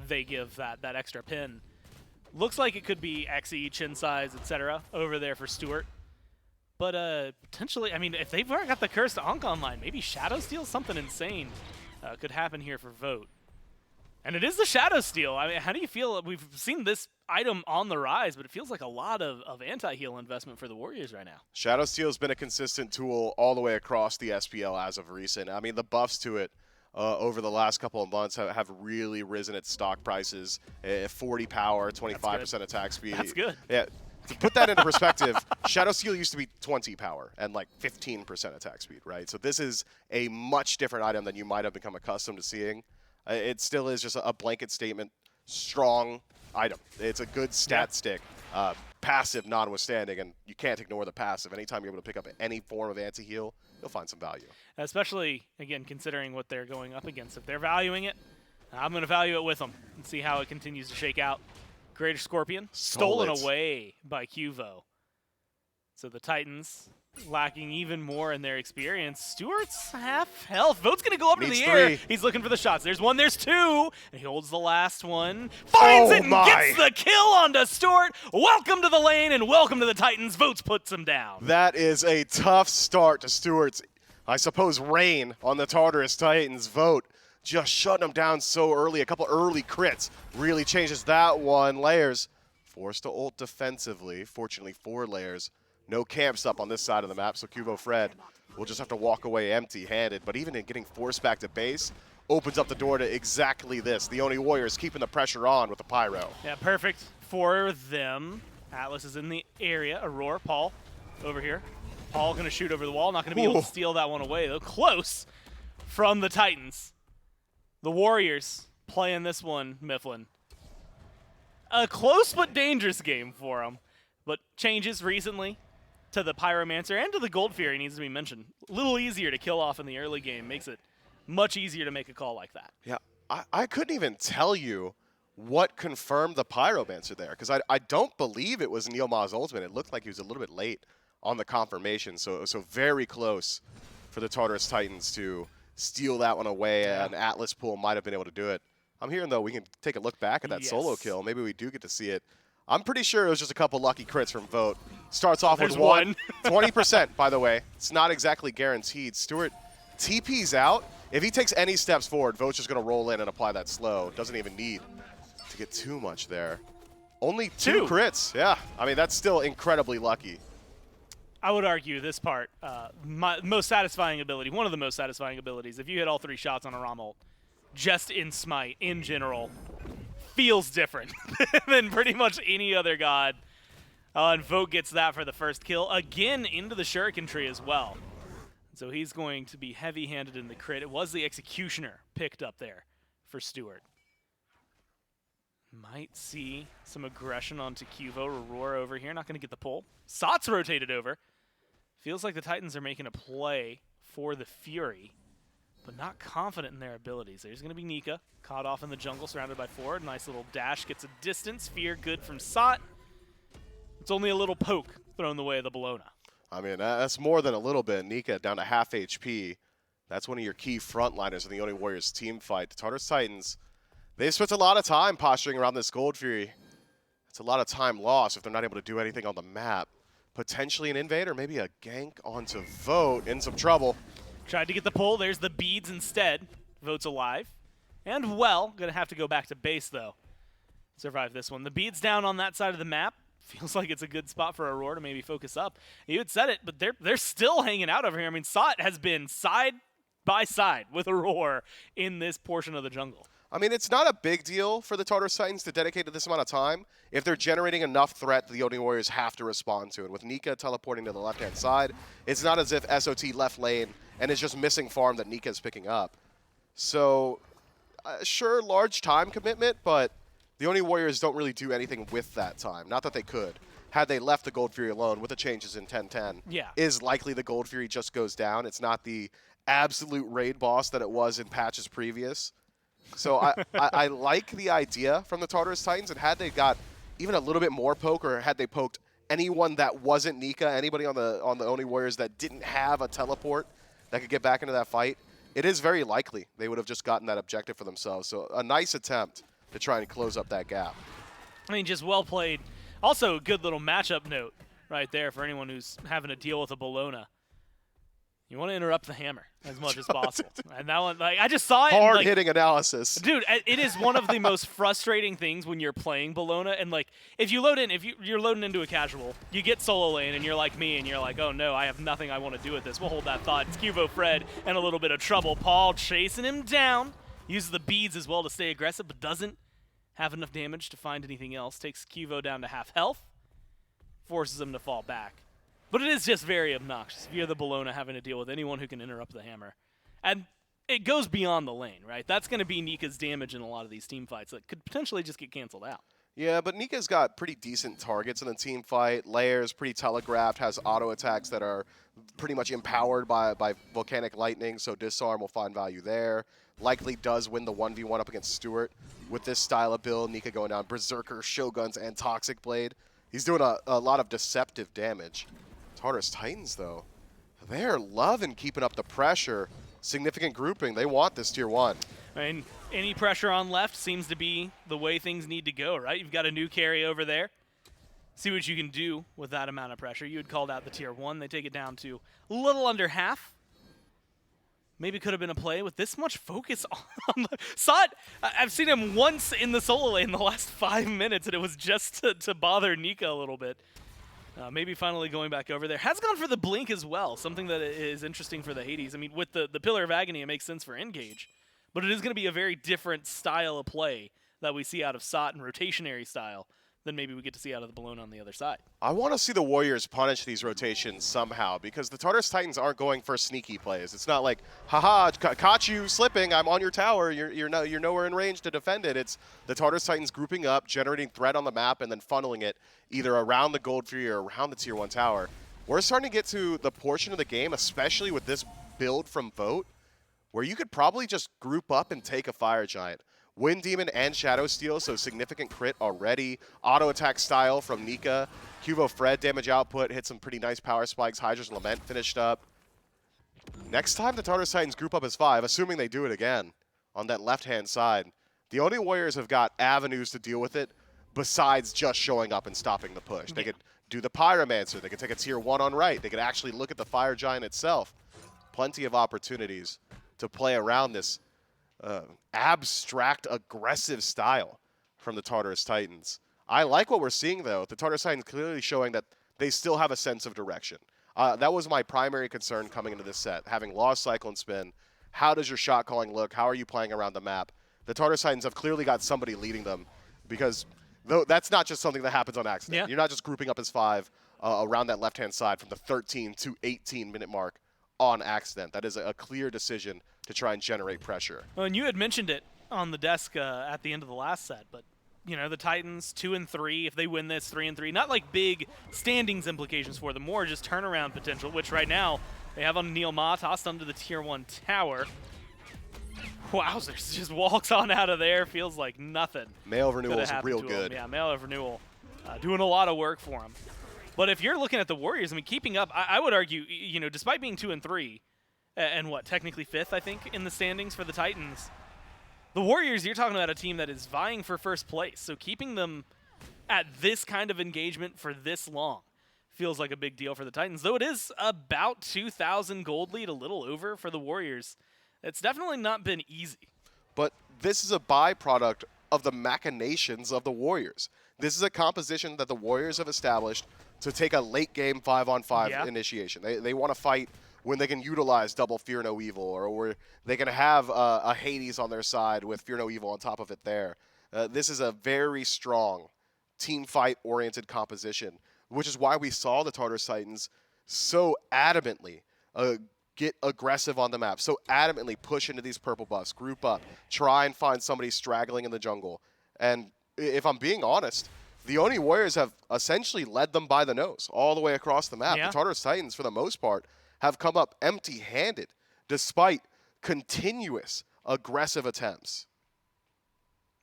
they give that extra pin. Looks like it could be XE, chin size, etc. over there for Stewart. But potentially, I mean, if they've already got the Cursed Ankh online, maybe Shadow Steel, something insane could happen here for Vote. And it is the Shadow Steel. I mean, how do you feel? We've seen this item on the rise, but it feels like a lot of anti-heal investment for the Warriors right now. Shadow Steel has been a consistent tool all the way across the SPL as of recent. I mean, the buffs to it over the last couple of months have really risen its stock prices. 40 power, 25% attack speed. That's good. Yeah. To put that into perspective, Shadow Steel used to be 20 power and like 15% attack speed, right? So this is a much different item than you might have become accustomed to seeing. It still is just a blanket statement, strong item. It's a good stat stick, passive notwithstanding, and you can't ignore the passive. Anytime you're able to pick up any form of anti-heal, you'll find some value. Especially, again, considering what they're going up against. If they're valuing it, I'm going to value it with them and see how it continues to shake out. Greater Scorpion, stolen away by Cuvo. So the Titans lacking even more in their experience. Stewart's half health. Vote's going to go up into the air. He's looking for the shots. There's one, there's two. And he holds the last one. Finds it and gets the kill onto Stewart. Welcome to the lane and welcome to the Titans. Votes puts him down. That is a tough start to Stewart's, I suppose, reign on the Tartarus Titans. Vote just shutting him down so early. A couple early crits really changes that one. Layers forced to ult defensively. Fortunately for Layers, no camps up on this side of the map, so Cubo Fred will just have to walk away empty-handed. But even in getting forced back to base, opens up the door to exactly this. The Oni Warriors keeping the pressure on with the Pyro. Yeah, perfect for them. Atlas is in the area. Aurora, Paul, over here. Paul going to shoot over the wall. Not going to be able to steal that one away, though. Close from the Titans. The Warriors playing this one, Mifflin. A close but dangerous game for them. But changes recently to the Pyromancer and to the Gold Fury needs to be mentioned. A little easier to kill off in the early game. Makes it much easier to make a call like that. Yeah, I couldn't even tell you what confirmed the Pyromancer there, because I don't believe it was Neilma's ultimate. It looked like he was a little bit late on the confirmation, so very close for the Tartarus Titans to steal that one away. Yeah. An Atlas pool might have been able to do it. I'm hearing, though, we can take a look back at that solo kill. Maybe we do get to see it. I'm pretty sure it was just a couple lucky crits from Vote. Starts off with one. 20%, by the way. It's not exactly guaranteed. Stewart TP's out. If he takes any steps forward, Vote's just going to roll in and apply that slow. Doesn't even need to get too much there. Only two crits. Yeah, I mean, that's still incredibly lucky. I would argue this part, my most satisfying ability, one of the most satisfying abilities, if you hit all 3 shots on a ROM ult, just in Smite, in general, feels different than pretty much any other god. And Vote gets that for the first kill, again into the Shuriken tree as well. So he's going to be heavy-handed in the crit. It was the Executioner picked up there for Stewart. Might see some aggression onto Cuvo. Aurora over here, not going to get the pull. Sot's rotated over. Feels like the Titans are making a play for the Fury, but not confident in their abilities. There's going to be Nika, caught off in the jungle, surrounded by 4. Nice little dash, gets a distance. Fear good from Sot. It's only a little poke thrown the way of the Bologna. I mean, that's more than a little bit. Nika down to half HP. That's one of your key frontliners in the Oni Warriors team fight. The Tartarus Titans, they've spent a lot of time posturing around this Gold Fury. It's a lot of time lost if they're not able to do anything on the map. Potentially an invade or maybe a gank onto Vote. In some trouble. Tried to get the pull. There's the beads instead. Vote's alive. And well, going to have to go back to base, though. Survive this one. The beads down on that side of the map. Feels like it's a good spot for Aurora to maybe focus up. You had said it, but they're still hanging out over here. I mean, Sot has been side by side with Aurora in this portion of the jungle. I mean, it's not a big deal for the Tartarus Titans to dedicate to this amount of time if they're generating enough threat that the Oni Warriors have to respond to. And with Nika teleporting to the left-hand side, it's not as if SOT left lane and is just missing farm that Nika is picking up. So, sure, large time commitment, but the Oni Warriors don't really do anything with that time. Not that they could. Had they left the Gold Fury alone with the changes in 10-10, is likely the Gold Fury just goes down. It's not the absolute raid boss that it was in patches previous. So I like the idea from the Tartarus Titans, and had they got even a little bit more poke, or had they poked anyone that wasn't Nika, anybody on the Oni Warriors that didn't have a teleport that could get back into that fight, it is very likely they would have just gotten that objective for themselves. So a nice attempt to try and close up that gap. I mean, just well played. Also, a good little matchup note right there for anyone who's having to deal with a Bologna. You want to interrupt the hammer as much as possible. And that one, like, I just saw it. Hard and, like, hitting analysis. dude, it is one of the most frustrating things when you're playing Bologna. And like, if you're loading into a casual, you get solo lane, and you're like me, and you're like, oh no, I have nothing I want to do with this. We'll hold that thought. It's Cuvo Fred and a little bit of trouble. Paul chasing him down, uses the beads as well to stay aggressive, but doesn't have enough damage to find anything else. Takes Cuvo down to half health, forces him to fall back. But it is just very obnoxious if you're the Bologna having to deal with anyone who can interrupt the hammer. And it goes beyond the lane, right? That's going to be Nika's damage in a lot of these team fights that could potentially just get canceled out. Yeah, but Nika's got pretty decent targets in the team fight. Layer's pretty telegraphed, has auto attacks that are pretty much empowered by Volcanic Lightning, so Disarm will find value there. Likely does win the 1v1 up against Stewart with this style of build. Nika going down Berserker, Shoguns, and Toxic Blade. He's doing a lot of deceptive damage. Tartarus Titans, though, they're loving keeping up the pressure. Significant grouping. They want this tier 1. I mean, any pressure on left seems to be the way things need to go, right? You've got a new carry over there. See what you can do with that amount of pressure. You had called out the tier 1. They take it down to a little under half. Maybe could have been a play with this much focus on the Saw it. I've seen him once in the solo lane in the last 5 minutes, and it was just to bother Nika a little bit. Maybe finally going back over there. Has gone for the blink as well, something that is interesting for the Hades. I mean, with the Pillar of Agony, it makes sense for Engage, but it is going to be a very different style of play that we see out of Sot and rotationary style than maybe we get to see out of the Bologna on the other side. I want to see the Warriors punish these rotations somehow, because the Tartarus Titans aren't going for sneaky plays. It's not like, haha, caught you slipping, I'm on your tower, you're nowhere in range to defend it. It's the Tartarus Titans grouping up, generating threat on the map, and then funneling it either around the Gold Fury or around the Tier 1 tower. We're starting to get to the portion of the game, especially with this build from Vote, where you could probably just group up and take a Fire Giant. Wind Demon and Shadow Steel, so significant crit already. Auto attack style from Nika. Cuvo Fred damage output, hit some pretty nice power spikes. Hydra's Lament finished up. Next time the Tartarus Titans group up as 5, assuming they do it again on that left-hand side, the Oni Warriors have got avenues to deal with it besides just showing up and stopping the push. They could do the Pyromancer. They could take a tier 1 on right. They could actually look at the Fire Giant itself. Plenty of opportunities to play around this abstract, aggressive style from the Tartarus Titans. I like what we're seeing, though. The Tartarus Titans clearly showing that they still have a sense of direction. That was my primary concern coming into this set. Having lost Cycle and Spin, how does your shot calling look? How are you playing around the map? The Tartarus Titans have clearly got somebody leading them, because that's not just something that happens on accident. Yeah. You're not just grouping up as 5 around that left-hand side from the 13 to 18-minute mark on accident. That is a clear decision to try and generate pressure. Well, and you had mentioned it on the desk at the end of the last set, but you know, the Titans 2-3, if they win this 3-3, not like big standings implications for them, more just turnaround potential, which right now they have on Neil Ma tossed onto the tier 1 tower. Wowzers, just walks on out of there, feels like nothing. Mail renewal coulda is happened real to good. him. Yeah, mail of renewal, doing a lot of work for him. But if you're looking at the Warriors, I mean, keeping up, I would argue, you know, despite being 2-3, and what, technically 5th, I think, in the standings for the Titans, the Warriors, you're talking about a team that is vying for first place. So keeping them at this kind of engagement for this long feels like a big deal for the Titans. Though it is about 2,000 gold lead, a little over for the Warriors. It's definitely not been easy. But this is a byproduct of the machinations of the Warriors. This is a composition that the Warriors have established to take a late game 5-on-5 initiation. They want to fight when they can utilize double Fear No Evil, or where they can have a Hades on their side with Fear No Evil on top of it there. This is a very strong team fight-oriented composition, which is why we saw the Tartarus Titans so adamantly get aggressive on the map, so adamantly push into these purple buffs, group up, try and find somebody straggling in the jungle. And if I'm being honest, the Oni Warriors have essentially led them by the nose all the way across the map. Yeah. The Tartarus Titans, for the most part, have come up empty-handed despite continuous aggressive attempts.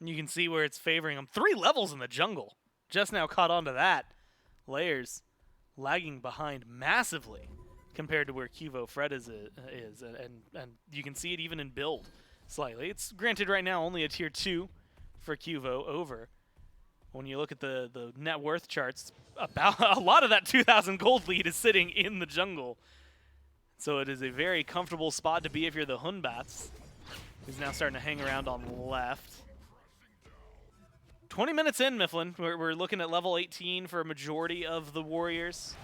You can see where it's favoring them. 3 levels in the jungle. Just now caught on to that. Layers lagging behind massively compared to where Cuvo Fred is and you can see it even in build slightly. It's granted right now only a tier 2 for Cuvo over. When you look at the net worth charts, about a lot of that 2,000 gold lead is sitting in the jungle. So it is a very comfortable spot to be if you're the Hunbats. He's now starting to hang around on left. 20 minutes in, Mifflin. We're looking at level 18 for a majority of the Warriors.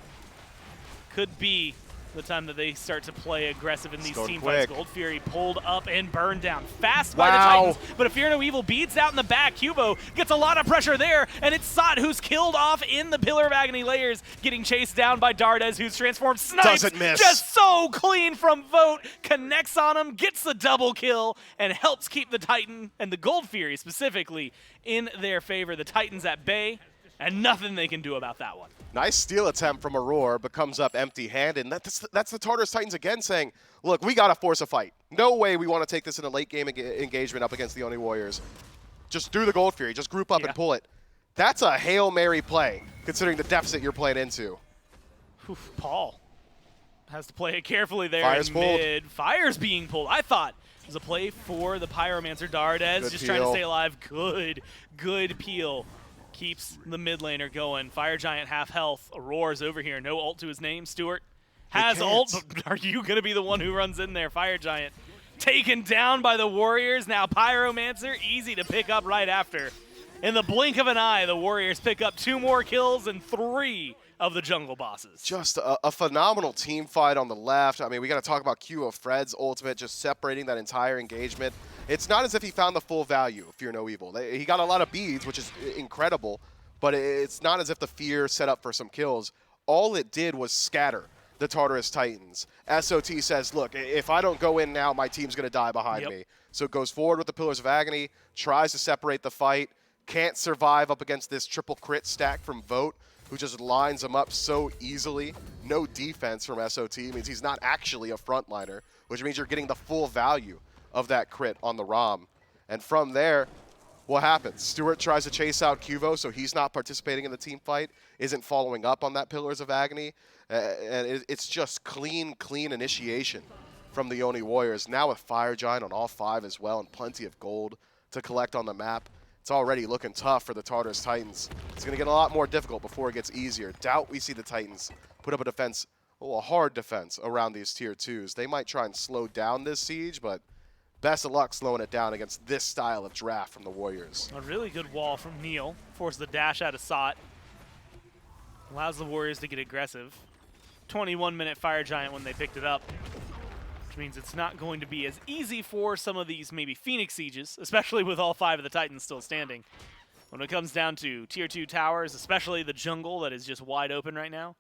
Could be the time that they start to play aggressive in these going team quick. fights. Gold Fury pulled up and burned down fast by the Wow. Titans, but Fear No Evil beats out in the back. Cubo gets a lot of pressure there, and it's Sot who's killed off in the Pillar of Agony layers, getting chased down by Dardes, who's transformed. Snipes Doesn't miss. just so clean from Vote, connects on him, gets the double kill, and helps keep the Titan and the Gold Fury specifically in their favor. The Titans at bay, and nothing they can do about that one. Nice steal attempt from Aurora, but comes up empty-handed. And that's the Tartarus Titans again saying, look, we got to force a fight. No way we want to take this in a late-game engagement up against the Oni Warriors. Just do the Gold Fury. Just group up Yeah. and pull it. That's a Hail Mary play, considering the deficit you're playing into. Oof, Paul has to play it carefully there Fire's in pulled. mid. Fire's being pulled. I thought it was a play for the Pyromancer. Dardes Good just trying to peel. stay alive. Good peel. Keeps the mid laner going. Fire Giant half health. Aurora's over here. No ult to his name. Stewart has can't. ult, but are you going to be the one who runs in there? Fire Giant taken down by the Warriors. Now Pyromancer, easy to pick up right after. In the blink of an eye, the Warriors pick up 2 more kills and 3 of the jungle bosses. Just a phenomenal team fight on the left. I mean, we got to talk about Q of Fred's ultimate, just separating that entire engagement. It's not as if he found the full value of Fear No Evil. He got a lot of beads, which is incredible, but it's not as if the Fear set up for some kills. All it did was scatter the Tartarus Titans. SOT says, look, if I don't go in now, my team's going to die behind me. So it goes forward with the Pillars of Agony, tries to separate the fight, can't survive up against this triple crit stack from Vote, who just lines him up so easily. No defense from SOT means he's not actually a frontliner, which means you're getting the full value of that crit on the ROM. And from there, what happens? Stewart tries to chase out Cuvo, so he's not participating in the team fight, isn't following up on that Pillars of Agony. And it's just clean initiation from the Oni Warriors. Now with Fire Giant on all 5 as well, and plenty of gold to collect on the map. It's already looking tough for the Tartarus Titans. It's going to get a lot more difficult before it gets easier. Doubt we see the Titans put up a defense, a hard defense around these tier 2s. They might try and slow down this siege, but best of luck slowing it down against this style of draft from the Warriors. A really good wall from Neil. Forced the dash out of Sot. Allows the Warriors to get aggressive. 21-minute Fire Giant when they picked it up. Which means it's not going to be as easy for some of these maybe Phoenix sieges, especially with all 5 of the Titans still standing. When it comes down to tier 2 towers, especially the jungle that is just wide open right now,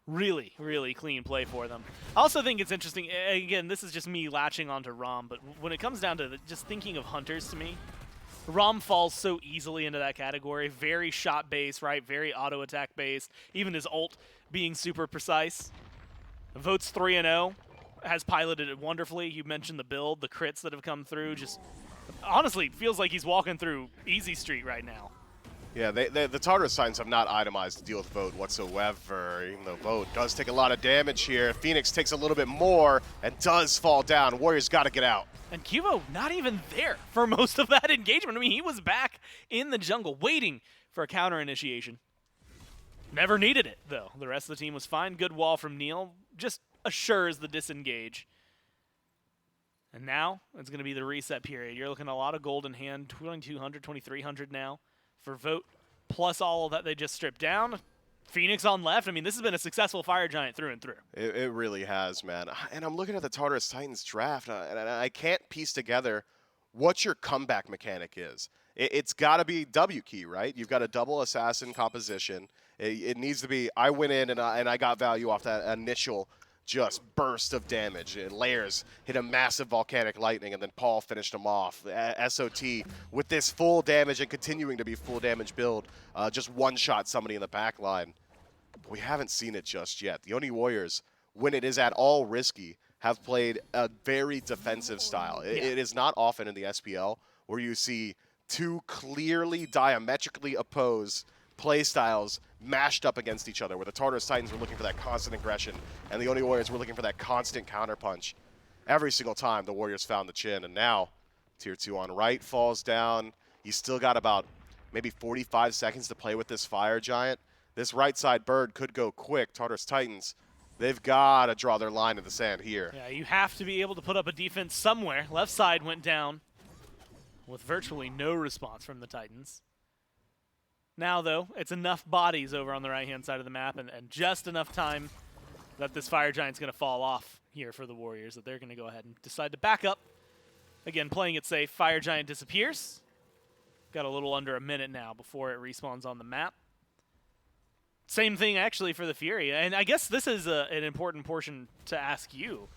really clean play for them. I also think it's interesting, again, this is just me latching onto ROM, but when it comes down to just thinking of hunters to me, ROM falls so easily into that category. Very shot-based, right? Very auto-attack based. Even his ult being super precise. Vote's 3-0. Has piloted it wonderfully. You mentioned the build, the crits that have come through. Just honestly feels like he's walking through easy street right now. Yeah, the Tartarus Titans have not itemized to deal with Vote whatsoever, even though Vote does take a lot of damage here. Phoenix takes a little bit more and does fall down. Warriors got to get out. And Cubo not even there for most of that engagement. I mean, he was back in the jungle waiting for a counter initiation. Never needed it, though. The rest of the team was fine. Good wall from Neil. Just assures the disengage. And now it's going to be the reset period. You're looking at a lot of gold in hand, 2,200, 2,300 now for Vote, plus all that they just stripped down. Phoenix on left. I mean, this has been a successful Fire Giant through and through. It really has, man. And I'm looking at the Tartarus Titans draft, and I can't piece together what your comeback mechanic is. It's got to be W key, right? You've got a double assassin composition. It needs to be, I went in and I got value off that initial just burst of damage. Layers hit a massive volcanic lightning, and then Paul finished him off. SOT, with this full damage and continuing to be full damage build, just one-shot somebody in the back line. But we haven't seen it just yet. The Oni Warriors, when it is at all risky, have played a very defensive style. It is not often in the SPL where you see 2 clearly diametrically opposed play styles mashed up against each other, where the Tartarus Titans were looking for that constant aggression and the Oni Warriors were looking for that constant counterpunch. Every single time the Warriors found the chin, and now tier 2 on right falls down. You still got about maybe 45 seconds to play with this Fire Giant. This right side bird could go quick. Tartarus Titans They've got to draw their line in the sand here. Yeah, you have to be able to put up a defense somewhere. Left side went down with virtually no response from the Titans. Now, though, it's enough bodies over on the right-hand side of the map and just enough time that this Fire Giant's going to fall off here for the Warriors, that they're going to go ahead and decide to back up. Again, playing it safe, Fire Giant disappears. Got a little under a minute now before it respawns on the map. Same thing, actually, for the Fury. And I guess this is an important portion to ask you.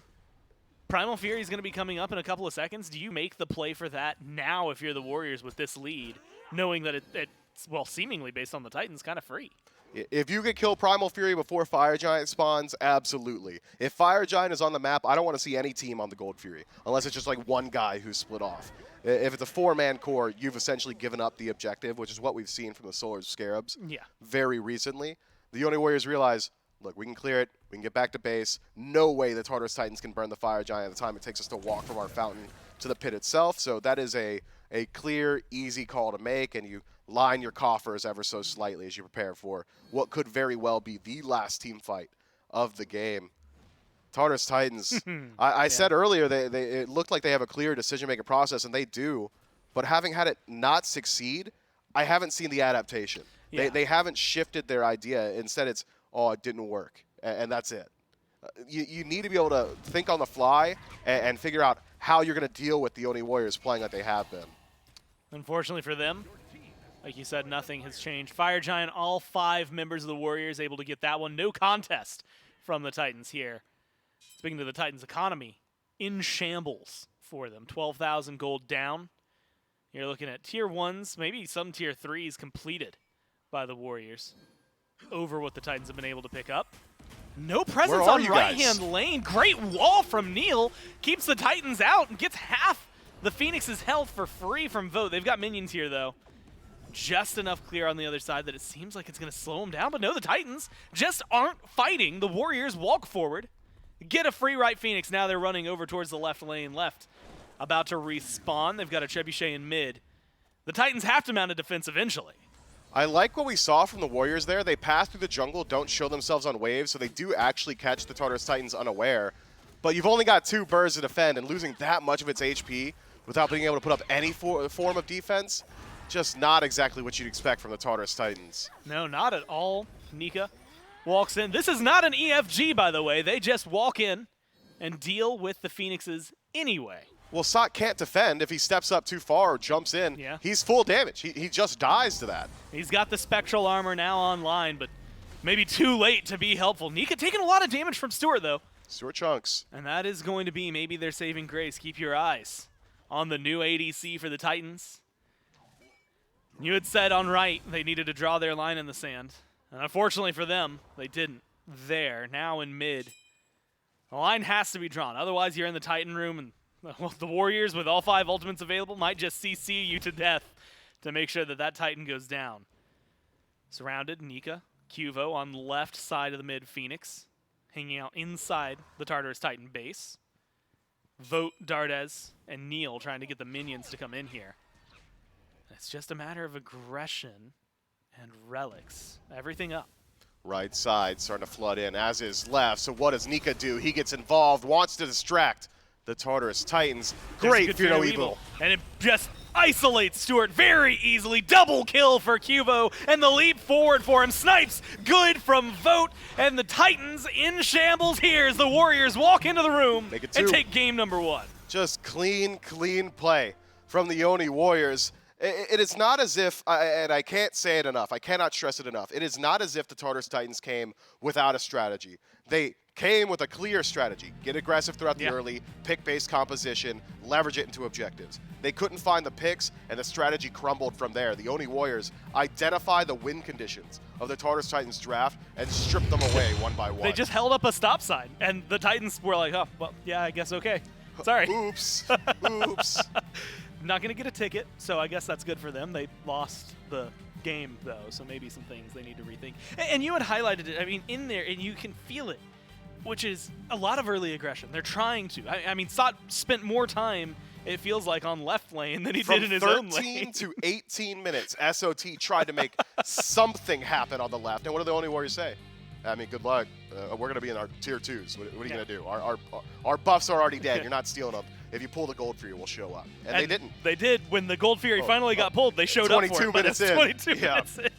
Primal Fury is going to be coming up in a couple of seconds. Do you make the play for that now if you're the Warriors with this lead, knowing that it's, well, seemingly based on the Titans, kind of free? If you could kill Primal Fury before Fire Giant spawns, absolutely. If Fire Giant is on the map, I don't want to see any team on the Gold Fury, unless it's just like one guy who's split off. If it's a four-man core, you've essentially given up the objective, which is what we've seen from the Solar Scarabs very recently. The Oni Warriors realize, look, we can clear it, we can get back to base. No way the Tartarus Titans can burn the Fire Giant at the time it takes us to walk from our fountain to the pit itself. So that is a clear, easy call to make, and you line your coffers ever so slightly as you prepare for what could very well be the last team fight of the game. Tartarus Titans, I said earlier, it looked like they have a clear decision-making process, and they do. But having had it not succeed, I haven't seen the adaptation. Yeah. They haven't shifted their idea. Instead, it's, oh, it didn't work, and that's it. You need to be able to think on the fly and figure out how you're going to deal with the Oni Warriors playing like they have been. Unfortunately for them, like you said, nothing has changed. Fire Giant, all 5 members of the Warriors able to get that one. No contest from the Titans here. Speaking to the Titans' economy, in shambles for them. 12,000 gold down. You're looking at tier 1s, maybe some tier 3s completed by the Warriors over what the Titans have been able to pick up. No presence on right-hand lane. Great wall from Neil. Keeps the Titans out and gets half the Phoenix's health for free from Vote. They've got minions here, though. Just enough clear on the other side that it seems like it's going to slow them down. But no, the Titans just aren't fighting. The Warriors walk forward, get a free right Phoenix. Now they're running over towards the left lane. Left about to respawn. They've got a Trebuchet in mid. The Titans have to mount a defense eventually. I like what we saw from the Warriors there. They pass through the jungle, don't show themselves on waves, so they do actually catch the Tartarus Titans unaware. But you've only got 2 birds to defend, and losing that much of its HP without being able to put up any form of defense, just not exactly what you'd expect from the Tartarus Titans. No, not at all. Nika walks in. This is not an EFG, by the way. They just walk in and deal with the Phoenixes anyway. Well, Sok can't defend if he steps up too far or jumps in. Yeah. He's full damage. He just dies to that. He's got the spectral armor now online, but maybe too late to be helpful. Nika taking a lot of damage from Stuart, though. Stuart Chunks. And that is going to be maybe their saving grace. Keep your eyes on the new ADC for the Titans. You had said on right they needed to draw their line in the sand. And unfortunately for them, they didn't. There, now in mid. The line has to be drawn. Otherwise, you're in the Titan room, and well, the Warriors, with all 5 ultimates available, might just CC you to death to make sure that that Titan goes down. Surrounded, Nika, Cuvo on the left side of the mid Phoenix, hanging out inside the Tartarus Titan base. Vote, Dardez, and Neil trying to get the minions to come in here. It's just a matter of aggression and relics. Everything up. Right side starting to flood in, as is left. So what does Nika do? He gets involved, wants to distract the Tartarus Titans. Great Fear No Evil. And it just isolates Stuart very easily. Double kill for Cuvo, and the leap forward for him. Snipes good from Vote, and the Titans in shambles here as the Warriors walk into the room and take game number 1. Just clean play from the Oni Warriors. It is not as if, and I can't say it enough, I cannot stress it enough, it is not as if the Tartarus Titans came without a strategy. They came with a clear strategy. Get aggressive throughout the early, pick-based composition, leverage it into objectives. They couldn't find the picks, and the strategy crumbled from there. The Oni Warriors identify the win conditions of the Tartarus Titans draft and strip them away one by one. They just held up a stop sign, and the Titans were like, oh, well, yeah, I guess okay. Sorry. Oops. Oops. Not going to get a ticket, so I guess that's good for them. They lost the game, though, so maybe some things they need to rethink. And you had highlighted it, I mean, in there, and you can feel it, which is a lot of early aggression. They're trying to. I mean, Sot spent more time, it feels like, on left lane than he did in his own lane. From 13 to 18 minutes, SOT tried to make something happen on the left. And what do the Oni Warriors say? I mean, good luck. We're going to be in our tier 2s. What are you going to do? Our buffs are already dead. You're not stealing them. If you pull the Gold Fury, we'll show up. And they didn't. They did. When the Gold Fury finally got pulled, they showed up for it. 22 minutes in. 22 Yeah. minutes in.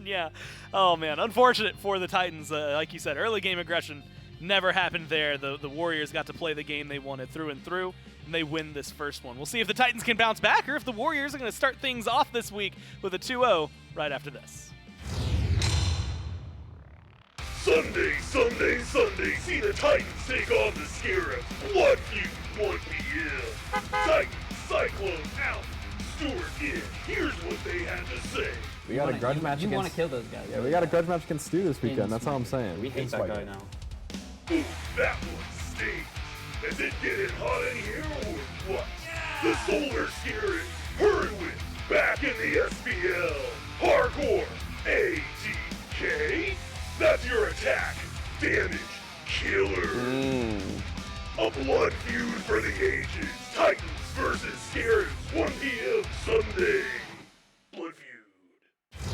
Yeah. Oh, man. Unfortunate for the Titans. Like you said, early game aggression never happened there. The Warriors got to play the game they wanted through and through, and they win this first one. We'll see if the Titans can bounce back or if the Warriors are going to start things off this week with a 2-0 right after this. Sunday, Sunday, Sunday, see the Titans take on the Scarabs. Blood feud, 1 p.m. Titans, Cyclone out, Stewart in. Here's what they had to say. We got a grudge match You want against. to kill those guys. Yeah, we got a grudge match against Stu this weekend. That's all I'm saying. We hate that guy now. Ooh, that one stings. Is it getting hot in here or what? The Solar Scarabs, Hurwin, back in the SPL. Hardcore, ATK. That's your attack, damage, killer. A blood feud for the ages. Titans versus Scarabs, 1 p.m. Sunday. Blood feud.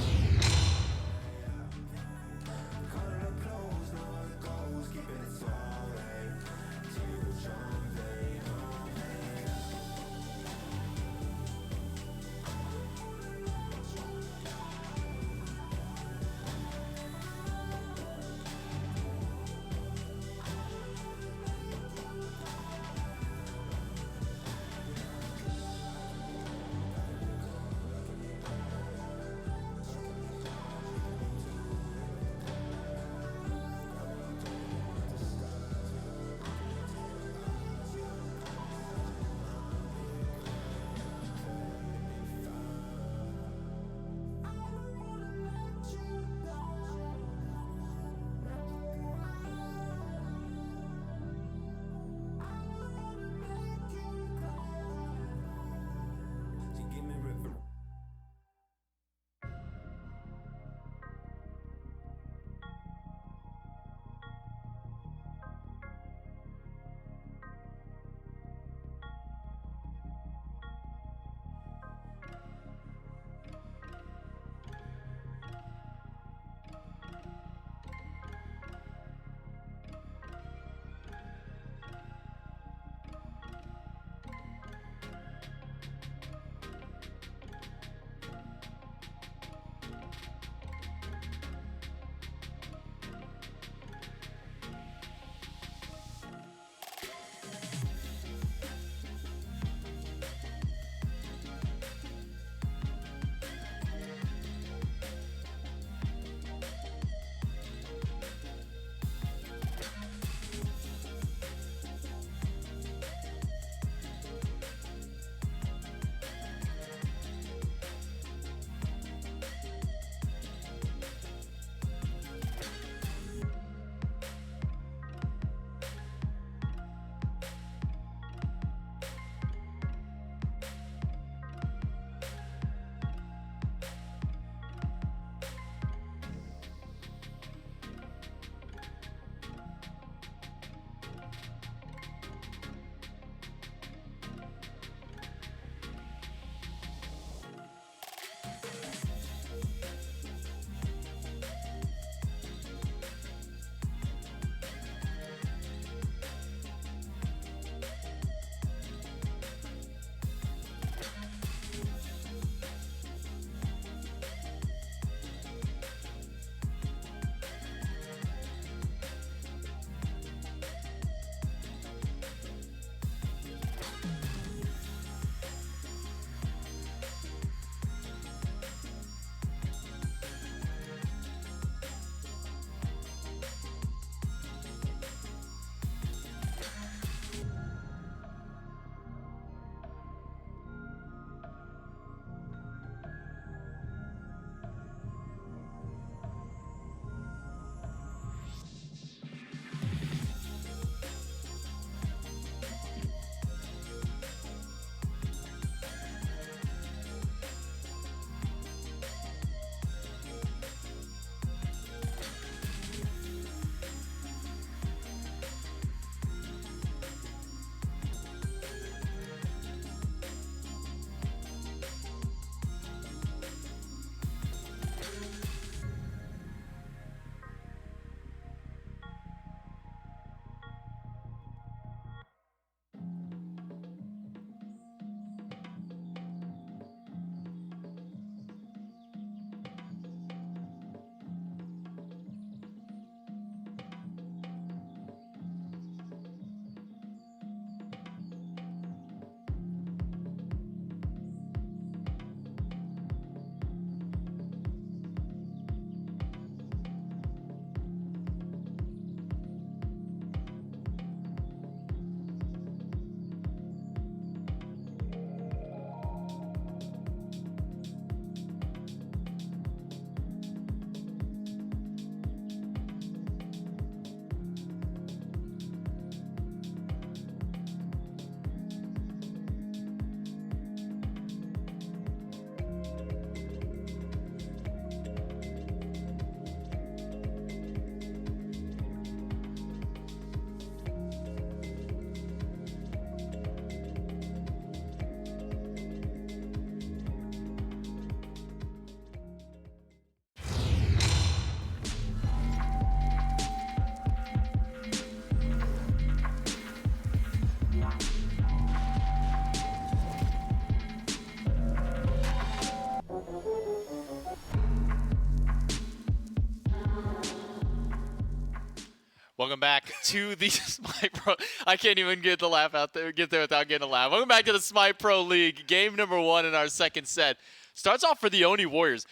Welcome back to the SMITE Pro. I can't even get the laugh out there, get there without getting a laugh. Welcome back to the SMITE Pro League. Game number 1 in our second set. Starts off for the Oni Warriors.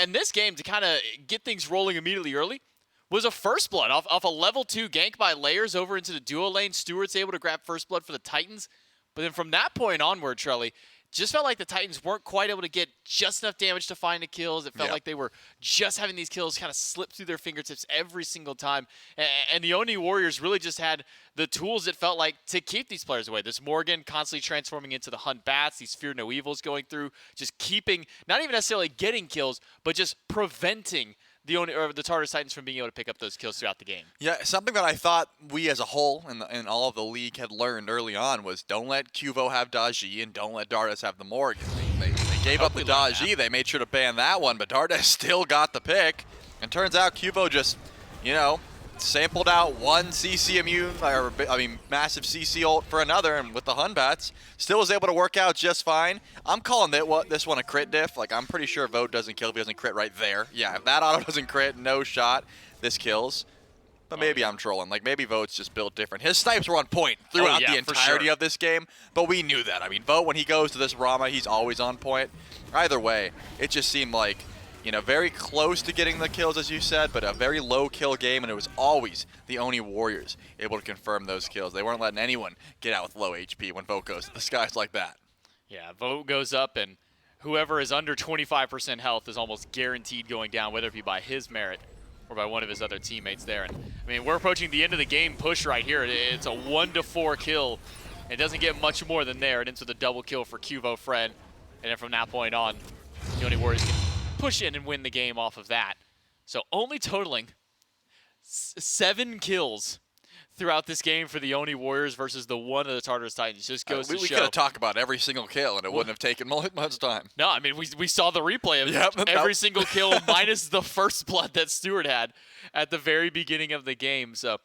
And this game, to kind of get things rolling immediately early, was a first blood off a level 2 gank by Layers over into the duo lane. Stewart's able to grab first blood for the Titans. But then from that point onward, Charlie, just felt like the Titans weren't quite able to get just enough damage to find the kills. It felt like they were just having these kills kind of slip through their fingertips every single time. And the Oni Warriors really just had the tools, it felt like, to keep these players away. This Morgan constantly transforming into the Hunt Bats, these Fear No Evils going through, just keeping, not even necessarily getting kills, but just preventing the Tartarus Titans from being able to pick up those kills throughout the game. Yeah, something that I thought we as a whole in all of the league had learned early on was don't let Cuvo have Daji and don't let Tartarus have the Morgan. They gave up the Daji. They made sure to ban that one, but Tartarus still got the pick. And turns out Cuvo just, sampled out one CC immune, massive CC ult for another, and with the Hunbats, still was able to work out just fine. I'm calling this one a crit diff. Like, I'm pretty sure Vote doesn't kill if he doesn't crit right there. Yeah, if that auto doesn't crit, no shot, this kills. But maybe I'm trolling. Like, maybe Vote's just built different. His snipes were on point throughout the entirety of this game, but we knew that. I mean, Vote, when he goes to this Rama, he's always on point. Either way, it just seemed like, very close to getting the kills, as you said, but a very low kill game, and it was always the Oni Warriors able to confirm those kills. They weren't letting anyone get out with low HP when Vote goes to the skies like that. Yeah, Vote goes up, and whoever is under 25% health is almost guaranteed going down, whether it be by his merit or by one of his other teammates there. And I mean, we're approaching the end of the game push right here. It's a 1-4 kill. It doesn't get much more than there. It ends with a double kill for Cuvo Fred. And then from that point on, the Oni Warriors can push in and win the game off of that. So only totaling 7 kills throughout this game for the Oni Warriors versus the one of the Tartarus Titans. Just goes to show. We could have talked about every single kill, and it wouldn't have taken much time. No, I mean, we saw the replay of every single kill minus the first blood that Stewart had at the very beginning of the game. So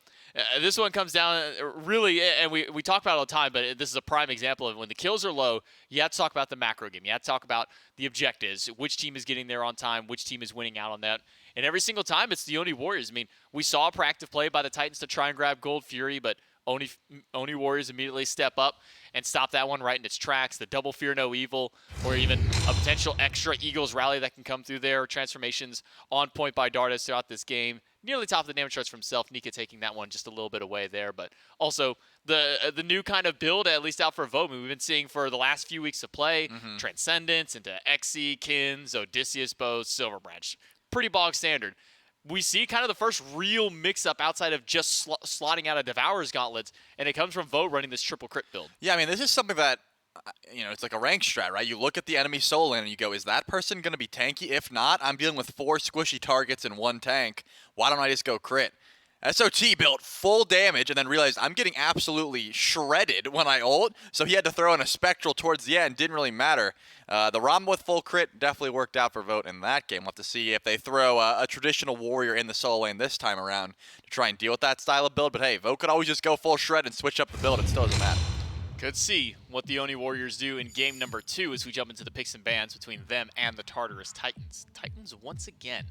this one comes down really, and we talk about it all the time, but this is a prime example of when the kills are low, you have to talk about the macro game. You have to talk about the objectives, which team is getting there on time, which team is winning out on that. And every single time, it's the Oni Warriors. I mean, we saw a proactive play by the Titans to try and grab Gold Fury, but Oni Warriors immediately step up and stop that one right in its tracks. The double Fear No Evil, or even a potential extra Eagles rally that can come through there. Transformations on point by Tartarus throughout this game. Nearly top of the damage charts for himself. Nika taking that one just a little bit away there, but also the new kind of build, at least out for Vote, we've been seeing for the last few weeks of play. Transcendence into Xe, Kins, Odysseus bows, Silver Branch. Pretty bog standard. We see kind of the first real mix-up outside of just slotting out a Devourer's Gauntlets, and it comes from Vote running this triple crit build. Yeah, I mean, this is something that, it's like a rank strat, right? You look at the enemy solo lane and you go, is that person going to be tanky? If not, I'm dealing with 4 squishy targets in 1 tank. Why don't I just go crit? SOT built full damage and then realized I'm getting absolutely shredded when I ult, so he had to throw in a Spectral towards the end. Didn't really matter. The Rama with full crit definitely worked out for Vote in that game. We'll have to see if they throw a traditional warrior in the solo lane this time around to try and deal with that style of build. But hey, Vote could always just go full shred and switch up the build. It still doesn't matter. Could see what the Oni Warriors do in game number 2 as we jump into the picks and bans between them and the Tartarus Titans. Titans, once again,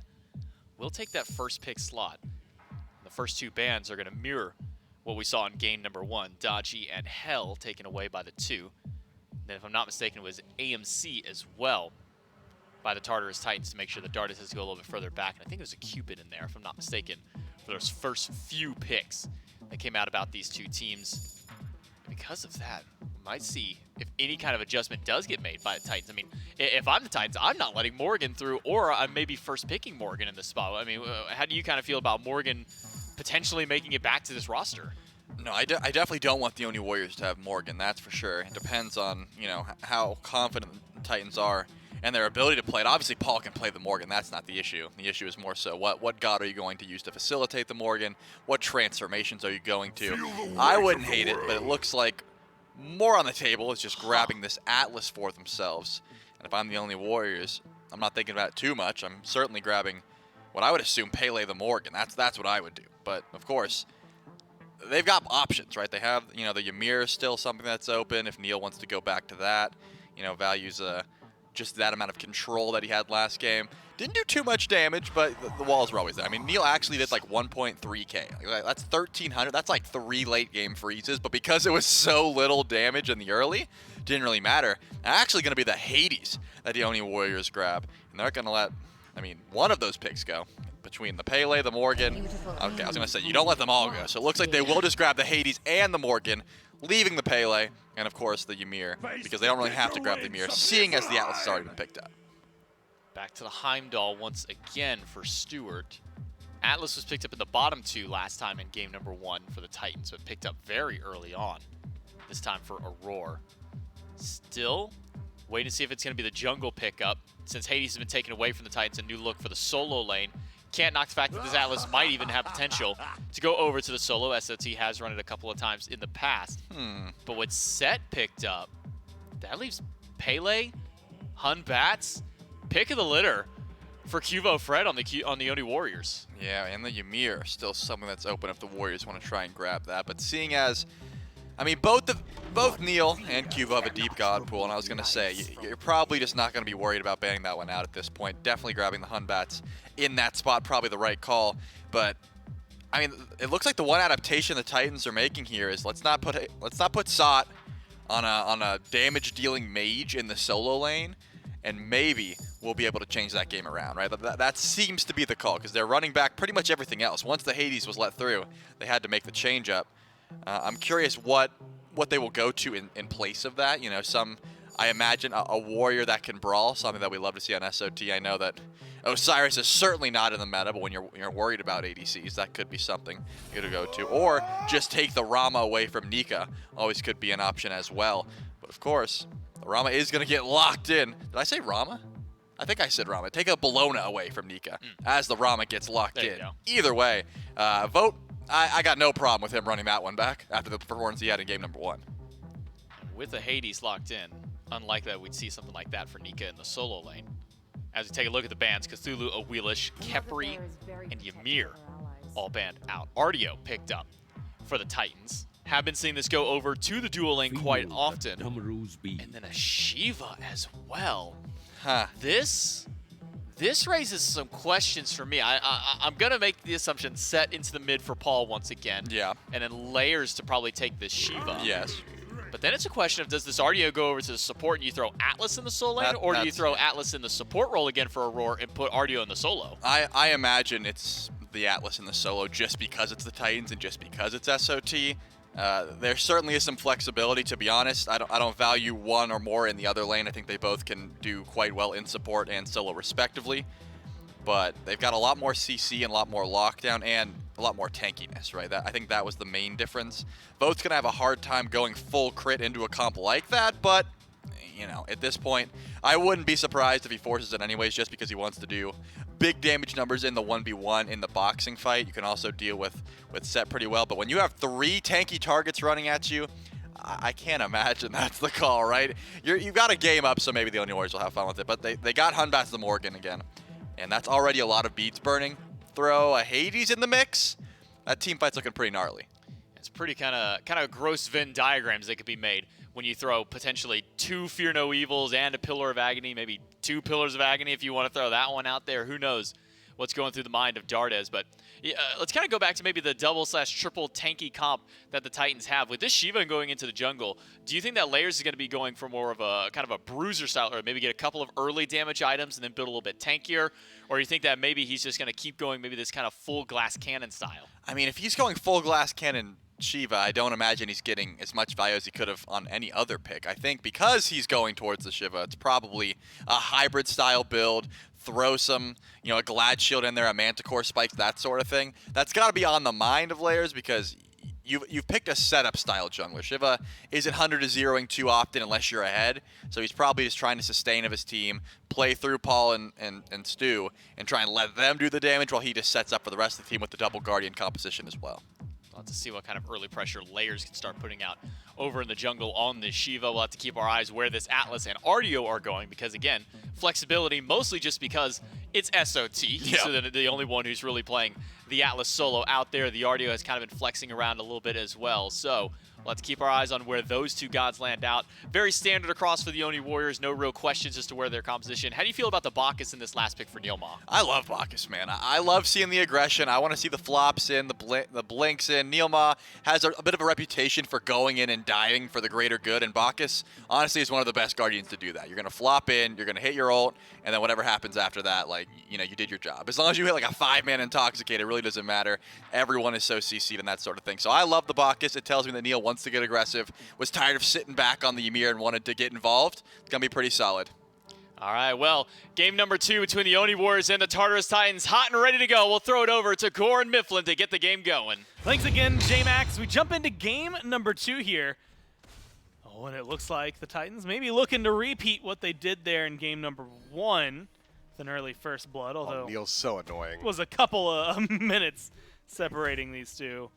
will take that first pick slot. The first 2 bans are going to mirror what we saw in game number 1, Daji and Hell taken away by the 2. Then, if I'm not mistaken, it was AMC as well by the Tartarus Titans to make sure that Tartarus has to go a little bit further back. And I think it was a Cupid in there, if I'm not mistaken, for those first few picks that came out about these 2 teams. Because of that, we might see if any kind of adjustment does get made by the Titans. I mean, if I'm the Titans, I'm not letting Morgan through, or I'm maybe first picking Morgan in this spot. I mean, how do you kind of feel about Morgan potentially making it back to this roster? No, I definitely don't want the Oni Warriors to have Morgan, that's for sure. It depends on, how confident the Titans are and their ability to play it. Obviously, Paul can play the Morgan. That's not the issue. The issue is more so what god are you going to use to facilitate the Morgan? What transformations are you going to? I wouldn't hate it, but it looks like more on the table is just grabbing this Atlas for themselves. And if I'm the Oni Warriors, I'm not thinking about it too much. I'm certainly grabbing what I would assume Pele the Morgan. That's what I would do. But, of course, they've got options, right? They have, the Ymir is still something that's open if Neil wants to go back to that. Values just that amount of control that he had last game. Didn't do too much damage, but the walls were always there. I mean, Neil actually did like 1.3k. Like, that's 1,300. That's like 3 late game freezes, but because it was so little damage in the early, didn't really matter. Actually going to be the Hades that the Oni Warriors grab. And they're going to let, I mean, one of those picks go. Between the Pele, the Morgan. Okay, I was going to say, you don't let them all go. So it looks like they will just grab the Hades and the Morgan, leaving the Pele, and of course the Ymir, because they don't really have to grab the Ymir, seeing as the Atlas has already been picked up. Back to the Heimdall once again for Stewart. Atlas was picked up in the bottom 2 last time in game number 1 for the Titans, but picked up very early on, this time for Aurora. Still waiting to see if it's going to be the jungle pickup, since Hades has been taken away from the Titans. A new look for the solo lane. Can't knock the fact that this Atlas might even have potential to go over to the solo. SOT has run it a couple of times in the past. But with Set picked up, that leaves Pele, Hun Bats, pick of the litter for Cuvo Fred on the Oni Warriors. Yeah, and the Ymir, still something that's open if the Warriors want to try and grab that. But seeing as, I mean, both Neil and Cuvo have a deep God pool, and I was going to say, you're probably just not going to be worried about banning that one out at this point. Definitely grabbing the Hun Bats in that spot, probably the right call. But I mean, it looks like the one adaptation the Titans are making here is let's not put Sot on a damage dealing mage in the solo lane, and maybe we'll be able to change that game around, right? That seems to be the call, because they're running back pretty much everything else. Once the Hades was let through, they had to make the change up. I'm curious what they will go to in place of that. You know, I imagine a warrior that can brawl, something that we love to see on SOT. I know that Osiris is certainly not in the meta, but when you're worried about ADCs, that could be something you to go to. Or just take the Rama away from Nika. Always could be an option as well. But of course, the Rama is going to get locked in. Did I say Rama? I think I said Rama. Take a Bologna away from Nika as the Rama gets locked There you in. go. Either way, vote. I got no problem with him running that one back after the performance he had in game number 1. With the Hades locked in, unlikely that we'd see something like that for Nika in the solo lane. As we take a look at the bans, Cthulhu, Awelish, Khepri, and Ymir all banned out. Artio picked up for the Titans. Have been seeing this go over to the dual lane quite often. And then a Shiva as well. Huh. This raises some questions for me. I'm going to make the assumption Set into the mid for Paul once again. Yeah. And then layers to probably take this Shiva. Yes. But then it's a question of, does this Artio go over to the support and you throw Atlas in the solo lane, or do you throw Atlas in the support role again for Aurora and put Artio in the solo? I imagine it's the Atlas in the solo just because it's the Titans and just because it's SOT. There certainly is some flexibility, to be honest. I don't value one or more in the other lane. I think they both can do quite well in support and solo respectively. But they've got a lot more CC and a lot more lockdown and a lot more tankiness, right? I think that was the main difference. Vote's going to have a hard time going full crit into a comp like that, but, you know, at this point, I wouldn't be surprised if he forces it anyways just because he wants to do big damage numbers in the 1v1 in the boxing fight. You can also deal with Set pretty well, but when you have 3 tanky targets running at you, I can't imagine that's the call, right? You've got a game up, so maybe the Oni Warriors will have fun with it, but they got Hunbats the Morgan again. And that's already a lot of beads burning. Throw a Hades in the mix. That team fight's looking pretty gnarly. It's pretty kind of gross Venn diagrams that could be made when you throw potentially 2 Fear No Evils and a Pillar of Agony, maybe 2 Pillars of Agony if you want to throw that one out there. Who knows what's going through the mind of Dardes. But let's kind of go back to maybe the double/triple tanky comp that the Titans have. With this Shiva going into the jungle, do you think that Layers is going to be going for more of a kind of a bruiser style, or maybe get a couple of early damage items and then build a little bit tankier? Or do you think that maybe he's just going to keep going maybe this kind of full glass cannon style? I mean, if he's going full glass cannon Shiva, I don't imagine he's getting as much value as he could have on any other pick. I think because he's going towards the Shiva, it's probably a hybrid style build. Throw some, a Glad Shield in there, a Manticore spikes, that sort of thing. That's got to be on the mind of Layers because you've picked a setup style jungler. Shiva isn't 100-0ing too often unless you're ahead, so he's probably just trying to sustain of his team, play through Paul and Stu, and try and let them do the damage while he just sets up for the rest of the team with the double Guardian composition as well. We'll have to see what kind of early pressure Layers can start putting out over in the jungle on this Shiva. We'll have to keep our eyes where this Atlas and Artio are going because, again, flexibility mostly just because it's SOT. Yeah. So they're the only one who's really playing the Atlas solo out there. The RDO has kind of been flexing around a little bit as well. So let's keep our eyes on where those two gods land out. Very standard across for the Oni Warriors. No real questions as to where their composition. How do you feel about the Bacchus in this last pick for Neilma? I love Bacchus, man. I love seeing the aggression. I want to see the flops in, the blinks in. Neilma has a bit of a reputation for going in and dying for the greater good, and Bacchus, honestly, is one of the best Guardians to do that. You're going to flop in, you're going to hit your ult, and then whatever happens after that, like, you know, you did your job. As long as you hit like a 5-man Intoxicate, it really doesn't matter. Everyone is so CC'd and that sort of thing. So I love the Bacchus. It tells me that Neil wants to get aggressive, was tired of sitting back on the Ymir and wanted to get involved. It's going to be pretty solid. All right, well, game number 2 between the Oni Warriors and the Tartarus Titans, hot and ready to go. We'll throw it over to Gore and Mifflin to get the game going. Thanks again, J-Max. We jump into game number 2 here. Oh, and it looks like the Titans maybe looking to repeat what they did there in game number 1 with an early first blood, although Neil's so annoying. it was a couple of minutes separating these two.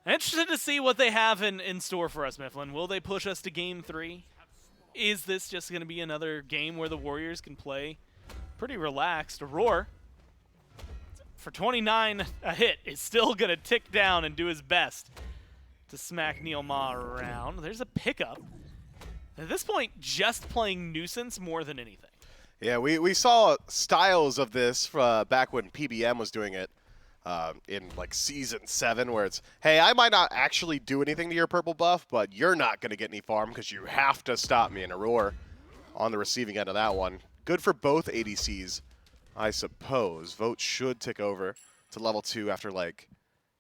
Interested to see what they have in store for us, Mifflin. Will they push us to game 3? Is this just going to be another game where the Warriors can play pretty relaxed? Roar, for 29 a hit, is still going to tick down and do his best to smack Neilma around. There's a pickup. At this point, just playing nuisance more than anything. Yeah, we saw styles of this back when PBM was doing it in like season 7, where it's, hey, I might not actually do anything to your purple buff, but you're not going to get any farm because you have to stop me. In a Roar on the receiving end of that one. Good for both ADCs, I suppose. Vote should tick over to level 2 after like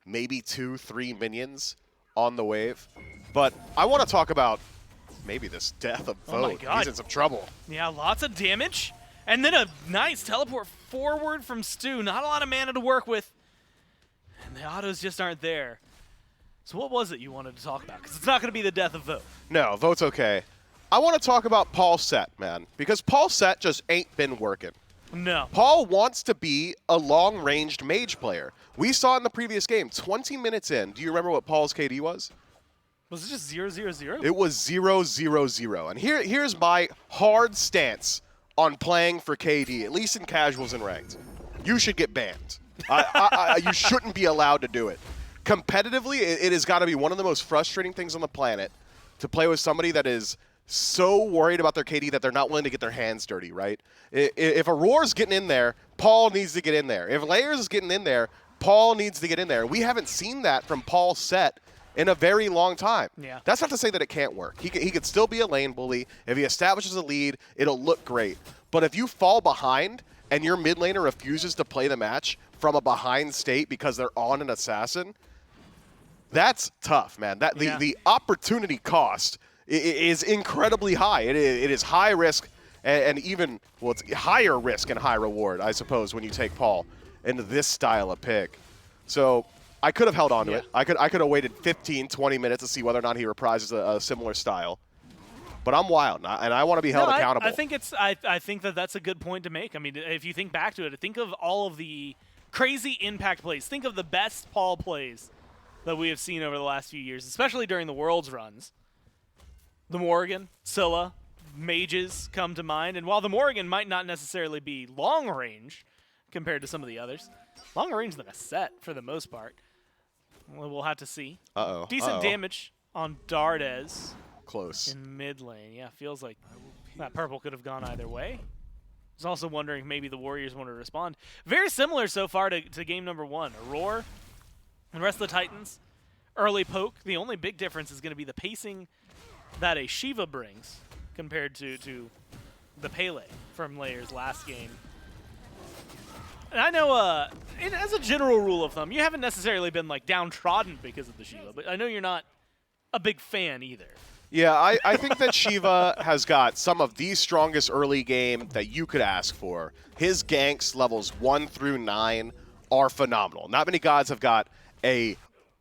maybe 2-3 minions on the wave. But I want to talk about maybe this death of Oh my Vote. God. He's in some trouble. Yeah, lots of damage. And then a nice teleport forward from Stu. Not a lot of mana to work with. And the autos just aren't there. So what was it you wanted to talk about? Because it's not going to be the death of Vote. No, Vote's okay. I want to talk about Paul Set, man, because Paul Set just ain't been working. No. Paul wants to be a long-ranged mage player. We saw in the previous game, 20 minutes in. Do you remember what Paul's KD was? Was it just 0-0-0? It was 0-0-0. And here's my hard stance on playing for KD, at least in casuals and ranked. You should get banned. You shouldn't be allowed to do it. Competitively, it has got to be one of the most frustrating things on the planet to play with somebody that is so worried about their KD that they're not willing to get their hands dirty, right? If Aurora's getting in there, Paul needs to get in there. If Layers is getting in there, Paul needs to get in there. We haven't seen that from Paul Set in a very long time. Yeah. That's not to say that it can't work. He could still be a lane bully. If he establishes a lead, it'll look great. But if you fall behind and your mid laner refuses to play the match from a behind state because they're on an assassin, that's tough, man. The opportunity cost is incredibly high. It is high risk and even, well, it's higher risk and high reward, I suppose, when you take Paul into this style of pick. So I could have held on to it. I could have waited 15, 20 minutes to see whether or not he reprises a similar style. But I'm wild, and I want to be held accountable. I think I think that's a good point to make. I mean, if you think back to it, think of all of the crazy impact plays. Think of the best Paul plays that we have seen over the last few years, especially during the Worlds runs. The Morrigan, Scylla, Mages come to mind. And while the Morrigan might not necessarily be long range compared to some of the others, longer range than a set for the most part. Well, we'll have to see. Uh-oh. Decent damage on Dardes. Close. In mid lane. Yeah, feels like that purple could have gone either way. I was also wondering if maybe the Warriors want to respond. Very similar so far to game number 1. Roar and the rest of the Titans. Early poke. The only big difference is going to be the pacing that a Shiva brings compared to the Pele from Layers last game. And I know, as a general rule of thumb, you haven't necessarily been like downtrodden because of the Shiva, but I know you're not a big fan either. Yeah, I think that Shiva has got some of the strongest early game that you could ask for. His ganks levels 1 through 9 are phenomenal. Not many gods have got a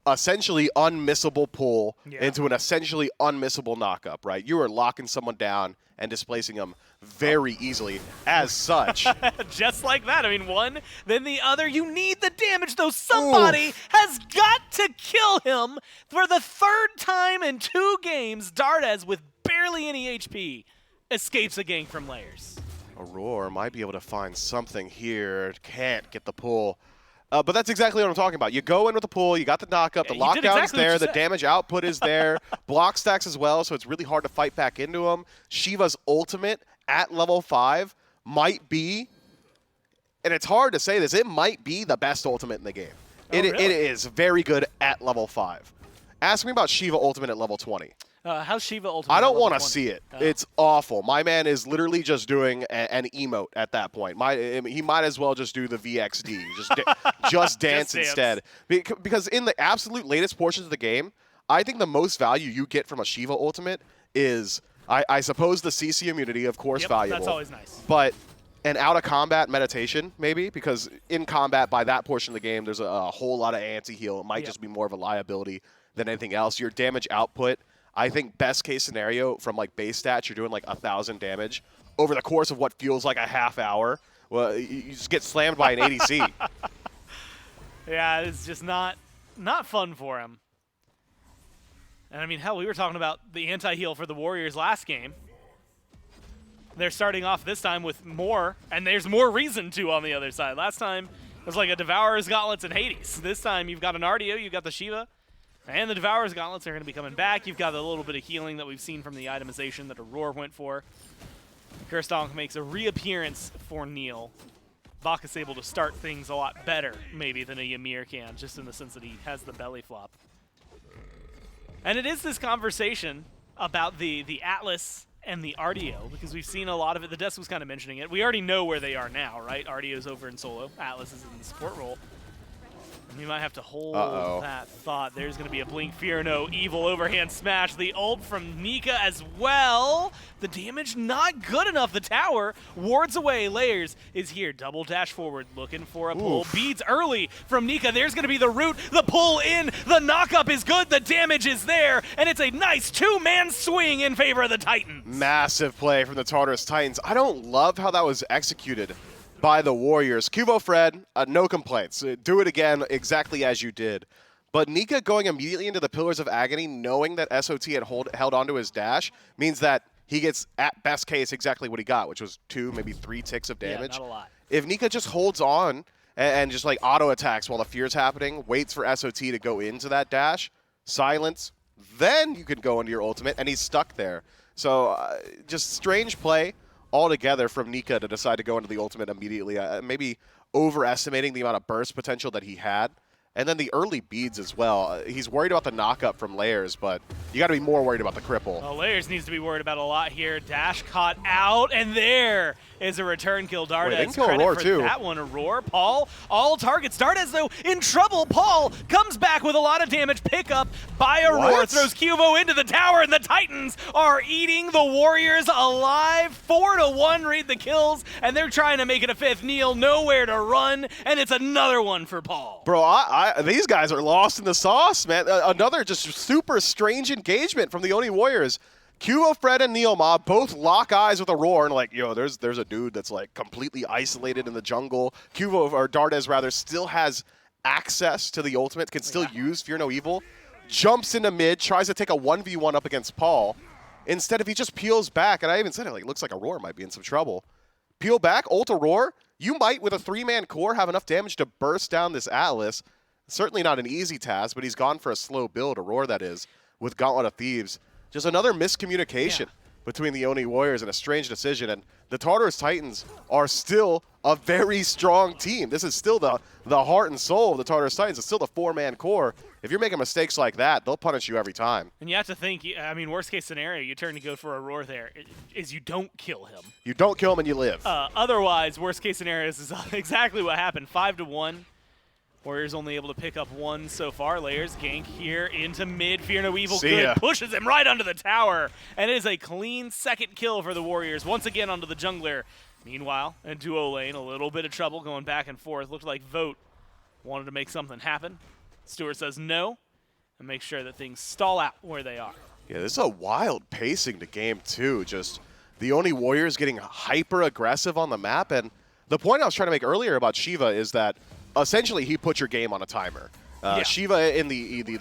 essentially unmissable pull into an essentially unmissable knockup, right? You are locking someone down and displacing them very easily as such. Just like that. I mean, one, then the other. You need the damage, though. Somebody has got to kill him for the 3rd time in 2 games. Dardes, with barely any HP, escapes a gank from Layers. Aurora might be able to find something here. Can't get the pull. But that's exactly what I'm talking about. You go in with the pull, you got the knock-up, Yeah, the you did lockdown's exactly what there, you the said. damage output is there, block stacks as well, so it's really hard to fight back into them. Shiva's ultimate at level 5 might be, and it's hard to say this, it might be the best ultimate in the game. Oh, really? It is very good at level 5. Ask me about Shiva ultimate at level 20. How's Shiva ultimate? I at don't level want to 20? see it. Oh. It's awful. My man is literally just doing an emote at that point. He might as well just do the VXD, just dance dance. instead. Because in the absolute latest portions of the game, I think the most value you get from a Shiva ultimate is, I suppose, the CC immunity, of course, Yep, valuable. that's always nice. But an out-of-combat meditation, maybe, because in combat, by that portion of the game, there's a whole lot of anti-heal. It might Yep. just be more of a liability than anything else. Your damage output, I think best case scenario from like base stats, you're doing like 1,000 damage over the course of what feels like a half hour. Well, you just get slammed by an ADC. Yeah, it's just not fun for him. And I mean, hell, we were talking about the anti-heal for the Warriors last game. They're starting off this time with more, and there's more reason to on the other side. Last time, it was like a Devourer's Gauntlets and Hades. This time, you've got an RDO, you've got the Shiva, and the Devourer's Gauntlets are going to be coming back. You've got a little bit of healing that we've seen from the itemization that Aurora went for. Kurstonk makes a reappearance for Neil. Bach is able to start things a lot better, maybe, than a Ymir can, just in the sense that he has the belly flop. And it is this conversation about the Atlas and the RDO, because we've seen a lot of it. The desk was kind of mentioning it. We already know where they are now, right? RDO's over in solo. Atlas is in the support role. And we might have to hold that thought. There's going to be a Blink Fear No Evil overhand smash. The ult from Nika as well. The damage not good enough. The tower wards away. Layers is here. Double dash forward, looking for a pull. Beads early from Nika. There's going to be the root. The pull in. The knock-up is good. The damage is there. And it's a nice two-man swing in favor of the Titans. Massive play from the Tartarus Titans. I don't love how that was executed by the Warriors. Kubo Fred, no complaints. Do it again exactly as you did. But Nika going immediately into the Pillars of Agony, knowing that SOT had held onto his dash, means that he gets, at best case, exactly what he got, which was 2, maybe 3 ticks of damage. Yeah, not a lot. If Nika just holds on and just like auto attacks while the fear's happening, waits for SOT to go into that dash, silence, then you can go into your ultimate, and he's stuck there. So just strange play altogether from Nika to decide to go into the ultimate immediately. Maybe overestimating the amount of burst potential that he had. And then the early beads as well. He's worried about the knock-up from Layers, but you got to be more worried about the cripple. Well, Layers needs to be worried about a lot here. Dash caught out, and there is a return kill. Darda Wait, they can has kill credit Aurora for too. that one. Aurora, Paul, all targets. Darda's, though, in trouble. Paul comes back with a lot of damage. Pick up by Aurora, What? throws Cubo into the tower, and the Titans are eating the Warriors alive. 4-1 read the kills, and they're trying to make it a 5th. Neil nowhere to run, and it's another one for Paul. Bro, these guys are lost in the sauce, man. Another just super strange engagement from the Oni Warriors. Kubo, Fred, and Neilma both lock eyes with Aurora and like, yo, there's a dude that's like completely isolated in the jungle. Kubo, or Dardes rather, still has access to the ultimate, can still use Fear No Evil. Jumps into mid, tries to take a 1v1 up against Paul. Instead, if he just peels back, and I even said it, like, it looks like Aurora might be in some trouble. Peel back, ult Aurora. You might, with a 3-man core, have enough damage to burst down this Atlas. Certainly not an easy task, but he's gone for a slow build, Aurora that is, with Gauntlet of Thieves. Just another miscommunication between the Oni Warriors and a strange decision. And the Tartarus Titans are still a very strong team. This is still the heart and soul of the Tartarus Titans. It's still the 4-man core. If you're making mistakes like that, they'll punish you every time. And you have to think, I mean, worst case scenario, you turn to go for Aurora there, is you don't kill him. You don't kill him and you live. Otherwise, worst case scenario is exactly what happened. 5-1. Warriors only able to pick up 1 so far. Layers gank here into mid. Fear No Evil See good. ya. Pushes him right under the tower. And it is a clean second kill for the Warriors. Once again onto the jungler. Meanwhile, in duo lane, a little bit of trouble going back and forth. Looked like Vote wanted to make something happen. Stewart says no. And make sure that things stall out where they are. Yeah, this is a wild pacing to game 2. Just the Oni Warriors getting hyper aggressive on the map. And the point I was trying to make earlier about Shiva is that essentially he put your game on a timer. Shiva in the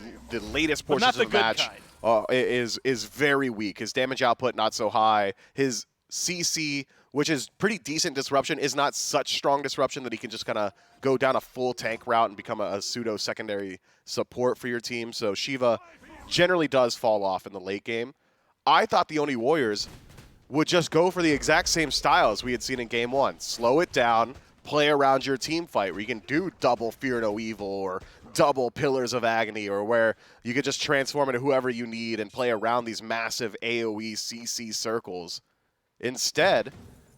latest But not portions the of the good match kind. is very weak. His damage output not so high. His CC which is pretty decent disruption, is not such strong disruption that he can just kind of go down a full tank route and become a pseudo secondary support for your team. So Shiva generally does fall off in the late game. I thought the Oni Warriors would just go for the exact same style as we had seen in Game 1. Slow it down, play around your team fight where you can do double Fear No Evil or double Pillars of Agony, or where you could just transform into whoever you need and play around these massive AoE CC circles. Instead,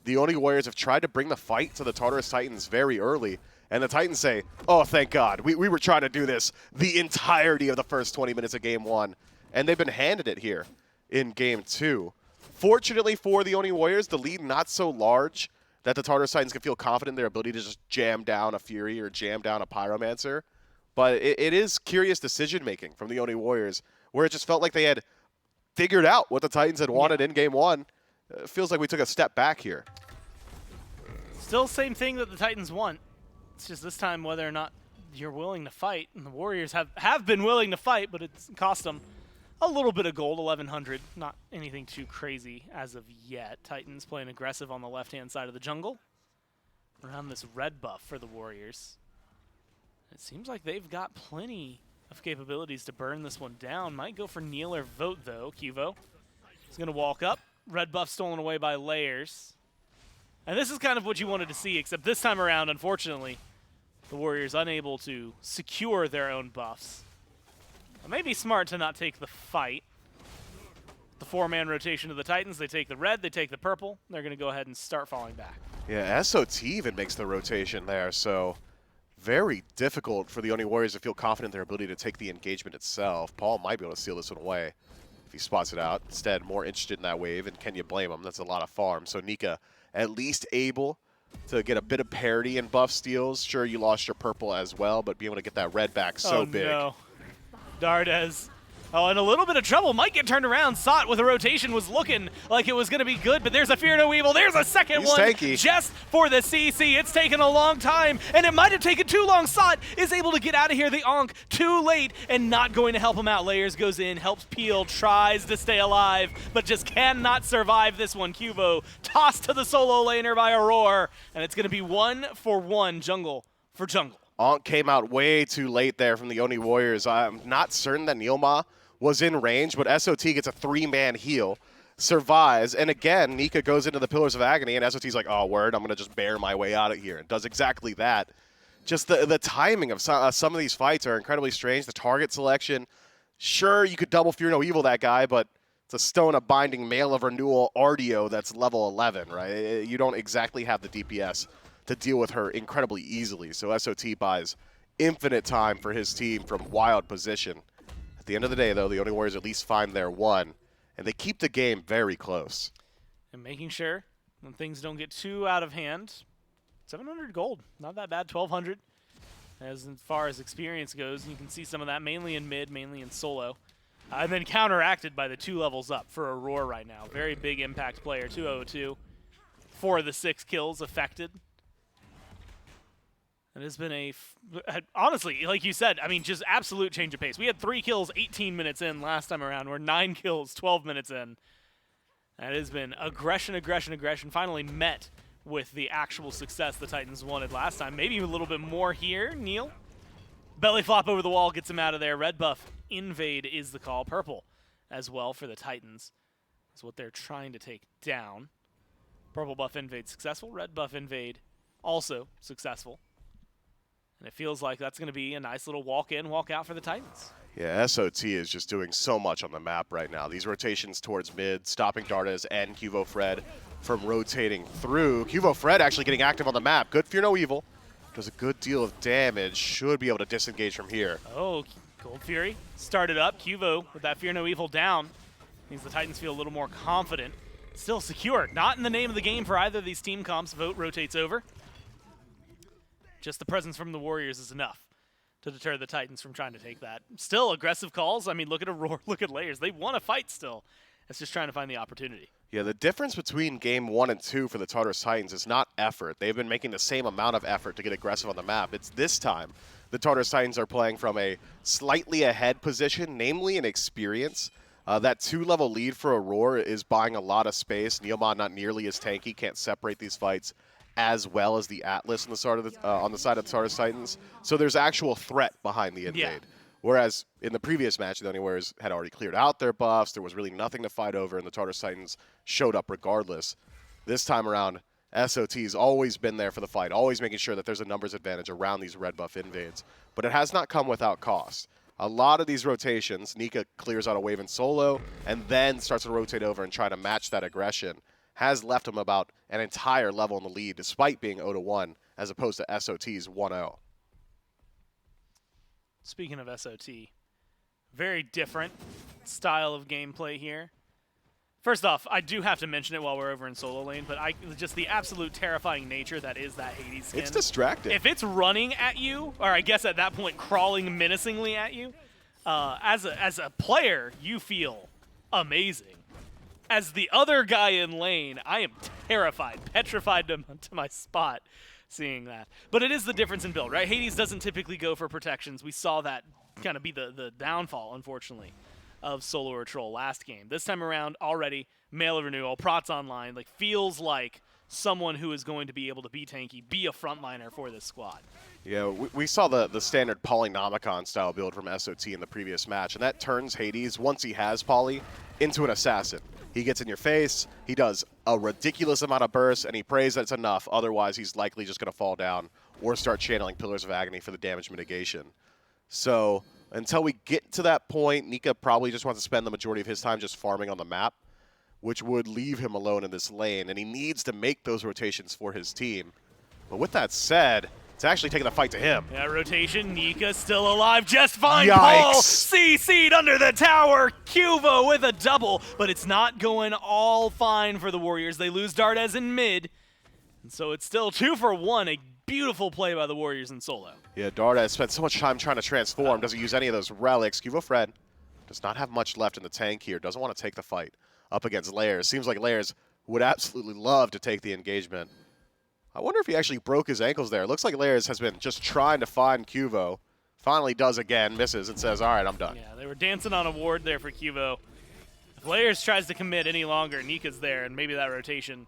the Oni Warriors have tried to bring the fight to the Tartarus Titans very early, and the Titans say, oh, thank God, we were trying to do this the entirety of the first 20 minutes of Game 1, and they've been handed it here in Game 2. Fortunately for the Oni Warriors, the lead not so large that the Tartarus Titans can feel confident in their ability to just jam down a Fury or jam down a Pyromancer. But it is curious decision-making from the Oni Warriors, where it just felt like they had figured out what the Titans had wanted in Game 1. It feels like we took a step back here. Still same thing that the Titans want. It's just this time whether or not you're willing to fight. And the Warriors have been willing to fight, but it's cost them a little bit of gold, 1,100. Not anything too crazy as of yet. Titans playing aggressive on the left-hand side of the jungle. Around this red buff for the Warriors. It seems like they've got plenty of capabilities to burn this one down. Might go for kneel or vote, though. Cuvo is going to walk up. Red buff stolen away by Layers. And this is kind of what you wanted to see, except this time around, unfortunately, the Warriors unable to secure their own buffs. It may be smart to not take the fight. The 4-man rotation of the Titans, they take the red, they take the purple. They're going to go ahead and start falling back. Yeah, SOT even makes the rotation there, so very difficult for the Oni Warriors to feel confident in their ability to take the engagement itself. Paul might be able to seal this one away if he spots it out. Instead, more interested in that wave, and can you blame him? That's a lot of farm. So Nika at least able to get a bit of parity in buff steals. Sure, you lost your purple as well, but being able to get that red back so big. No. Dardes. Oh, in a little bit of trouble. Might get turned around. Sot with a rotation was looking like it was going to be good, but there's a Fear No Evil. There's a second He's one tanky. just for the CC. It's taken a long time, and it might have taken too long. Sot is able to get out of here. The Ankh too late and not going to help him out. Layers goes in, helps Peel, tries to stay alive, but just cannot survive this one. Cuvo tossed to the solo laner by Aurora, and it's going to be 1-for-1 jungle for jungle. Ankh came out way too late there from the Oni Warriors. I'm not certain that Neilma was in range, but SOT gets a 3-man heal, survives, and again, Nika goes into the Pillars of Agony, and SOT's like, oh, word, I'm going to just bear my way out of here, and does exactly that. Just the timing of some of these fights are incredibly strange. The target selection, sure, you could double Fear No Evil that guy, but it's a Stone of Binding, Mail of Renewal, Ardio that's level 11, right? You don't exactly have the DPS to deal with her incredibly easily, so SOT buys infinite time for his team from wild position. At the end of the day, though, the Oni Warriors at least find their one, and they keep the game very close. And making sure when things don't get too out of hand. 700 gold, not that bad. 1,200 as far as experience goes. You can see some of that mainly in mid, mainly in solo. And then counteracted by the 2 levels up for Aurora right now. Very big impact player, 202. 4 of the 6 kills affected. It has been honestly, like you said, I mean, just absolute change of pace. We had 3 kills 18 minutes in last time around. We're 9 kills 12 minutes in. That has been aggression, aggression, aggression. Finally met with the actual success the Titans wanted last time. Maybe a little bit more here, Neil. Belly flop over the wall gets him out of there. Red buff invade is the call. Purple as well for the Titans is what they're trying to take down. Purple buff invade successful. Red buff invade also successful. And it feels like that's going to be a nice little walk in, walk out for the Titans. Yeah, SOT is just doing so much on the map right now. These rotations towards mid, stopping Dardes and Cuvo Fred from rotating through. Cuvo Fred actually getting active on the map. Good Fear No Evil. Does a good deal of damage. Should be able to disengage from here. Oh, Gold Fury started up. Cuvo with that Fear No Evil down. Means the Titans feel a little more confident. Still secure. Not in the name of the game for either of these team comps. Vote rotates over. Just the presence from the Warriors is enough to deter the Titans from trying to take that. Still aggressive calls. I mean, look at Aurora, look at Layers. They want to fight still. It's just trying to find the opportunity. Yeah, the difference between game 1 and 2 for the Tartarus Titans is not effort. They've been making the same amount of effort to get aggressive on the map. It's this time the Tartarus Titans are playing from a slightly ahead position, namely in experience. That 2-level lead for Aurora is buying a lot of space. Neomon not nearly as tanky, can't separate these fights as well as the Atlas on the side of the Tartarus Titans. So there's actual threat behind the invade. Yeah. Whereas in the previous match, the Oni Warriors had already cleared out their buffs. There was really nothing to fight over, and the Tartarus Titans showed up regardless. This time around, SOT's always been there for the fight, always making sure that there's a numbers advantage around these red buff invades. But it has not come without cost. A lot of these rotations, Nika clears out a wave in solo and then starts to rotate over and try to match that aggression, has left him about an entire level in the lead despite being 0-1 as opposed to SOT's 1-0. Speaking of SOT, very different style of gameplay here. First off, I do have to mention it while we're over in solo lane, but just the absolute terrifying nature that is that Hades skin. It's distracting. If it's running at you, or I guess at that point crawling menacingly at you, as a player, you feel amazing. As the other guy in lane, I am terrified, petrified to my spot seeing that. But it is the difference in build, right? Hades doesn't typically go for protections. We saw that kind of be the downfall, unfortunately, of Solo or Troll last game. This time around, already, Mail of Renewal, Prots Online, like feels like someone who is going to be able to be tanky, be a frontliner for this squad. Yeah, we saw the standard Polynomicon style build from SOT in the previous match, and that turns Hades, once he has Poly, into an assassin. He gets in your face, he does a ridiculous amount of bursts, and he prays that it's enough, otherwise he's likely just going to fall down or start channeling Pillars of Agony for the damage mitigation. So until we get to that point, Nika probably just wants to spend the majority of his time just farming on the map, which would leave him alone in this lane, and he needs to make those rotations for his team. But with that said, it's actually taking the fight to him. Yeah, rotation, Nika still alive just fine. Yikes. Paul CC'd under the tower. Cuvo with a double, but it's not going all fine for the Warriors. They lose Dardes in mid, and so it's still 2 for 1. A beautiful play by the Warriors in solo. Yeah, Dardes spent so much time trying to transform, doesn't use any of those relics. Cuvo Fred does not have much left in the tank here, doesn't want to take the fight up against Layers. Seems like Layers would absolutely love to take the engagement. I wonder if he actually broke his ankles there. It looks like Layers has been just trying to find Cuvo. Finally does again, misses, and says, all right, I'm done. Yeah, they were dancing on a ward there for Cuvo. If Layers tries to commit any longer, Nika's there, and maybe that rotation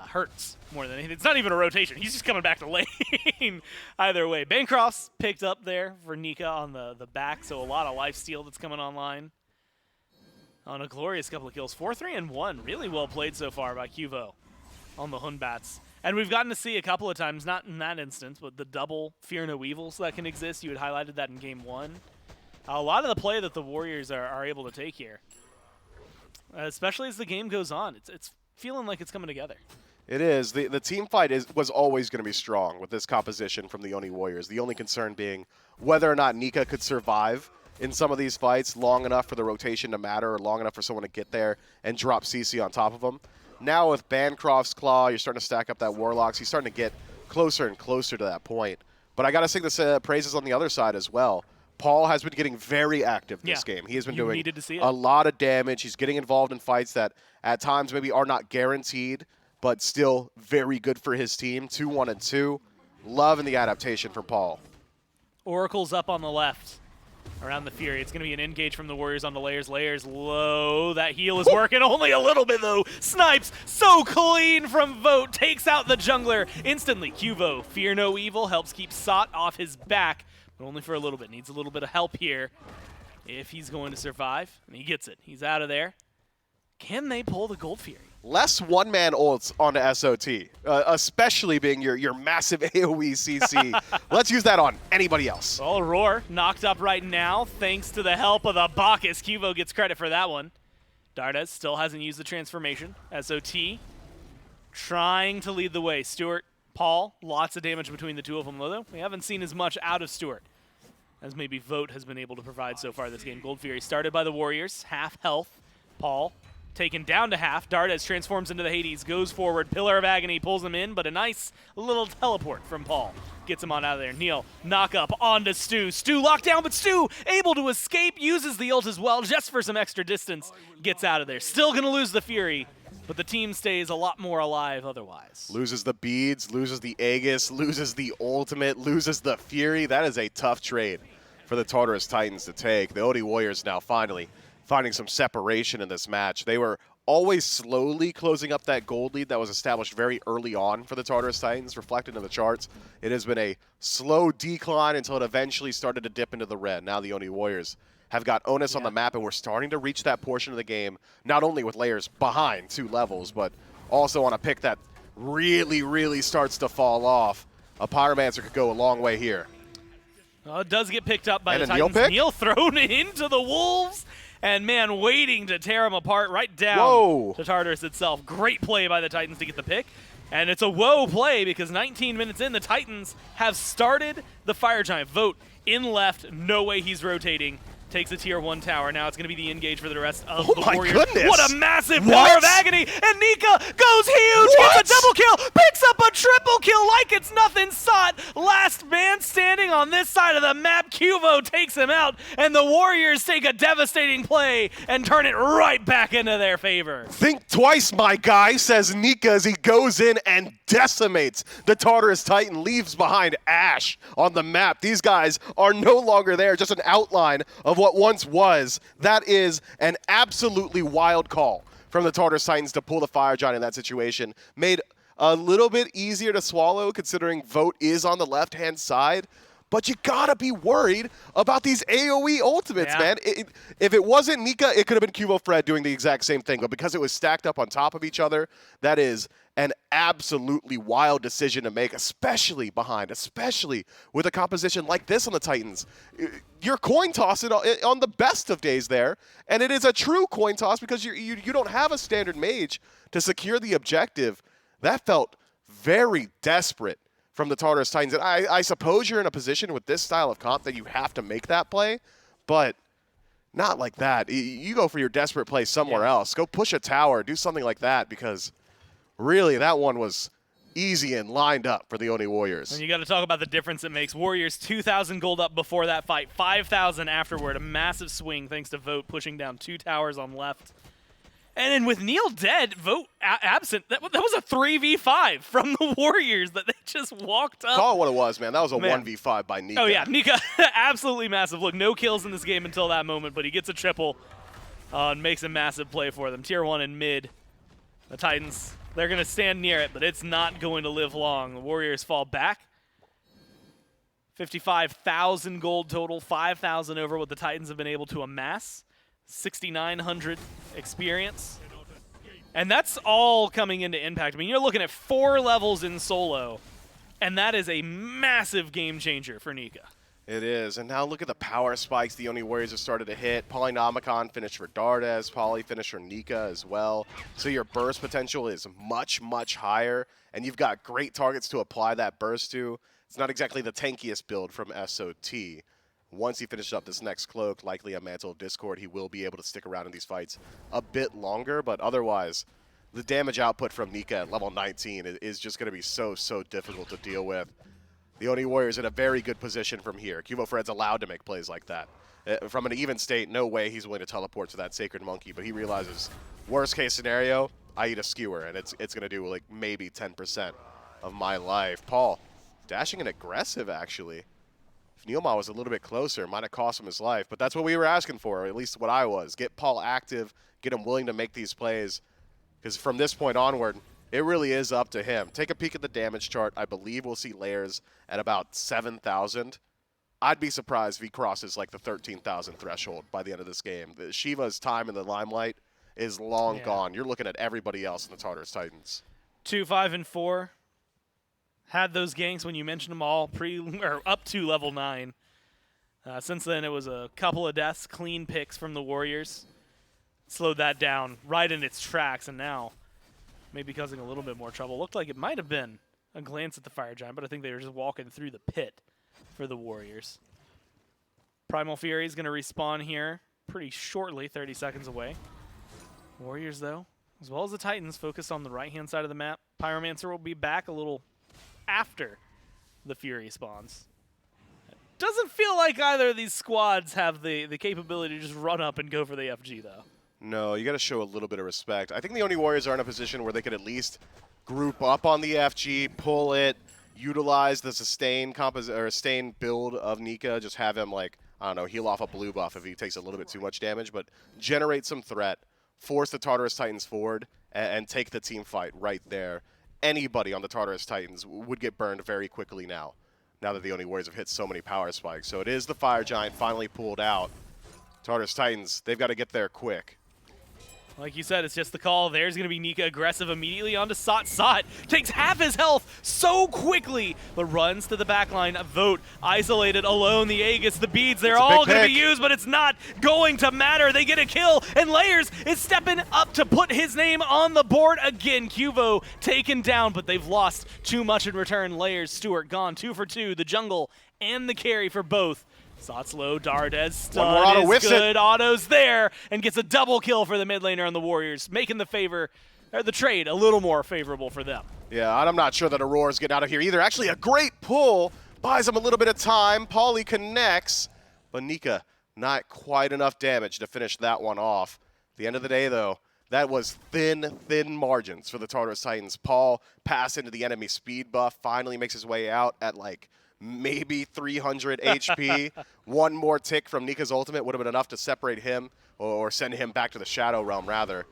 hurts more than anything. It's not even a rotation. He's just coming back to lane. Either way. Bancroft's picked up there for Nika on the back, so a lot of lifesteal that's coming online. On a glorious couple of kills. 4-3-1. Really well played so far by Cuvo on the Hunbats. And we've gotten to see a couple of times, not in that instance, but the double Fear No Evils that can exist. You had highlighted that in Game 1. A lot of the play that the Warriors are able to take here, especially as the game goes on. It's feeling like it's coming together. It is. The team fight was always going to be strong with this composition from the Oni Warriors. The only concern being whether or not Nika could survive in some of these fights long enough for the rotation to matter or long enough for someone to get there and drop CC on top of him. Now with Bancroft's Claw, you're starting to stack up that Warlocks. He's starting to get closer and closer to that point. But I got to sing the praises on the other side as well. Paul has been getting very active this game. He has been doing a lot of damage. He's getting involved in fights that at times maybe are not guaranteed, but still very good for his team. 2-1-2. Loving the adaptation from Paul. Oracle's up on the left around the Fury. It's going to be an engage from the Warriors onto Layers. Layers low. That heal is working only a little bit, though. Snipes so clean from Vote. Takes out the jungler instantly. Cuvo, Fear No Evil, helps keep Sot off his back, but only for a little bit. Needs a little bit of help here if he's going to survive. And he gets it. He's out of there. Can they pull the Gold Fury? Less one-man ults onto SOT, especially being your massive AoE CC. Let's use that on anybody else. Well, Roar knocked up right now thanks to the help of the Bacchus. Cuvo gets credit for that one. Dardes still hasn't used the transformation. SOT trying to lead the way. Stewart, Paul, lots of damage between the two of them, though. We haven't seen as much out of Stewart as maybe Vote has been able to provide so far this game. Gold Fury started by the Warriors, half health. Paul taken down to half. Dardes transforms into the Hades, goes forward. Pillar of Agony pulls him in, but a nice little teleport from Paul gets him on out of there. Neil, knock up onto Stu. Stu locked down, but Stu able to escape, uses the ult as well just for some extra distance, gets out of there. Still going to lose the Fury, but the team stays a lot more alive otherwise. Loses the beads, loses the Aegis, loses the ultimate, loses the Fury. That is a tough trade for the Tartarus Titans to take. The Oni Warriors now finally finding some separation in this match. They were always slowly closing up that gold lead that was established very early on for the Tartarus Titans, reflected in the charts. It has been a slow decline until it eventually started to dip into the red. Now the Oni Warriors have got onus on the map, and we're starting to reach that portion of the game, not only with layers behind 2 levels, but also on a pick that really starts to fall off. A Pyromancer could go a long way here. It does get picked up by And the a Neil Titans. pick? Neil thrown into the Wolves. And, man, waiting to tear him apart right down Whoa. to Tartarus itself. Great play by the Titans to get the pick. And it's a whoa play because 19 minutes in, the Titans have started the Fire Giant. Vote in left. No way he's rotating. Takes a tier 1 tower. Now it's going to be the engage for the rest of the my Warriors. goodness. What a massive What? power of agony. And Nika goes huge. What? Gets a double kill. Picks up a triple kill like it's nothing. Sot. Last man standing on this side of the map. Cuvo takes him out. And the Warriors take a devastating play and turn it right back into their favor. Think twice, my guy, says Nika as he goes in and decimates the Tartarus Titan, leaves behind Ash on the map. These guys are no longer there, just an outline of what once was. That is an absolutely wild call from the Tartarus Titans to pull the Fire Giant in that situation. Made a little bit easier to swallow considering Vote is on the left-hand side. But you gotta be worried about these AoE ultimates, Yeah. man. If it wasn't Nika, it could have been Cuvo Fred doing the exact same thing. But because it was stacked up on top of each other, that is an absolutely wild decision to make, especially with a composition like this on the Titans. You're coin tossing on the best of days there, and it is a true coin toss because you don't have a standard mage to secure the objective. That felt very desperate from the Tartarus Titans. And I suppose you're in a position with this style of comp that you have to make that play, but not like that. You go for your desperate play somewhere else. Go push a tower, do something like that, because really that one was easy and lined up for the Oni Warriors. And you got to talk about the difference it makes. Warriors 2,000 gold up before that fight, 5,000 afterward. A massive swing thanks to Vote pushing down 2 towers on left. And then with Neil dead, Vote absent, that was a 3v5 from the Warriors that they just walked up. Call it what it was, man. That was a Man. 1v5 by Nika. Oh, yeah, Nika, absolutely massive. Look, no kills in this game until that moment, but he gets a triple and makes a massive play for them. Tier 1 in mid. The Titans, they're going to stand near it, but it's not going to live long. The Warriors fall back. 55,000 gold total, 5,000 over what the Titans have been able to amass. 6,900 experience. And that's all coming into impact. I mean, you're looking at 4 levels in solo, and that is a massive game changer for Nika. It is. And now look at the power spikes the Oni Warriors have started to hit. Polynomicon finished for Dardes. Poly finished for Nika as well. So your burst potential is much higher, and you've got great targets to apply that burst to. It's not exactly the tankiest build from SOT. Once he finishes up this next cloak, likely a Mantle of Discord, he will be able to stick around in these fights a bit longer, but otherwise, the damage output from Nika at level 19 is just going to be so difficult to deal with. The Oni Warriors in a very good position from here. Cubo Fred's allowed to make plays like that. From an even state, no way he's willing to teleport to that Sacred Monkey, but he realizes, worst case scenario, I eat a skewer, and it's going to do like maybe 10% of my life. Paul, dashing and aggressive, actually. If Neilma was a little bit closer, it might have cost him his life, but that's what we were asking for, or at least what I was. Get Paul active, get him willing to make these plays, because from this point onward, it really is up to him. Take a peek at the damage chart. I believe we'll see layers at about 7,000. I'd be surprised if he crosses like the 13,000 threshold by the end of this game. Shiva's time in the limelight is long gone. You're looking at everybody else in the Tartarus Titans. 2, 5, and 4. Had those ganks when you mentioned them all up to level 9. Since then, it was a couple of deaths, clean picks from the Warriors. Slowed that down right in its tracks, and now maybe causing a little bit more trouble. Looked like it might have been a glance at the Fire Giant, but I think they were just walking through the pit for the Warriors. Primal Fury is going to respawn here pretty shortly, 30 seconds away. Warriors, though, as well as the Titans, focused on the right-hand side of the map. Pyromancer will be back a little after the Fury spawns. Doesn't feel like either of these squads have the capability to just run up and go for the FG, though. No, you got to show a little bit of respect. I think the Oni Warriors are in a position where they could at least group up on the FG, pull it, utilize the sustain build of Nika, just have him like I don't know, heal off a blue buff if he takes a little bit too much damage, but generate some threat, force the Tartarus Titans forward, and take the team fight right there. Anybody on the Tartarus Titans would get burned very quickly now that the Oni Warriors have hit so many power spikes. So it is the Fire Giant finally pulled out. Tartarus Titans, they've got to get there quick. Like you said, it's just the call. There's going to be Nika aggressive immediately onto Sot. Sot takes half his health so quickly, but runs to the backline. Vote isolated, alone. The Aegis, the beads, they're all going to be used, but it's not going to matter. They get a kill, and Layers is stepping up to put his name on the board again. Cuvo taken down, but they've lost too much in return. Layers, Stewart gone 2 for 2. The jungle and the carry for both. Sot's low, Dardez stun more auto is whiffs good. Otto's there and gets a double kill for the mid laner on the Warriors, making the trade a little more favorable for them. Yeah, I'm not sure that Aurora's getting out of here either. Actually, a great pull. Buys him a little bit of time. Paulie connects, but Nika, not quite enough damage to finish that one off. At the end of the day, though, that was thin margins for the Tartarus Titans. Paul passed into the enemy speed buff, finally makes his way out at like maybe 300 HP. One more tick from Nika's ultimate would have been enough to separate him or send him back to the Shadow Realm, rather.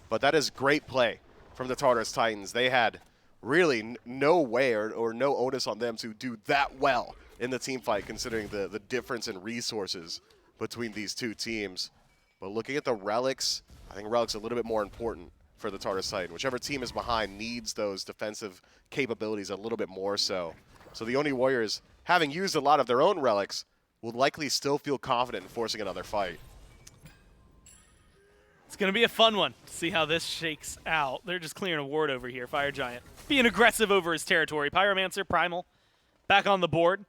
But that is great play from the Tartarus Titans. They had really no way or no onus on them to do that well in the team fight, considering the difference in resources between these two teams. But looking at the relics, I think relics are a little bit more important for the Tartarus Titan. Whichever team is behind needs those defensive capabilities a little bit more so. So the Oni Warriors, having used a lot of their own relics, will likely still feel confident in forcing another fight. It's going to be a fun one to see how this shakes out. They're just clearing a ward over here. Fire Giant being aggressive over his territory. Pyromancer, Primal, back on the board.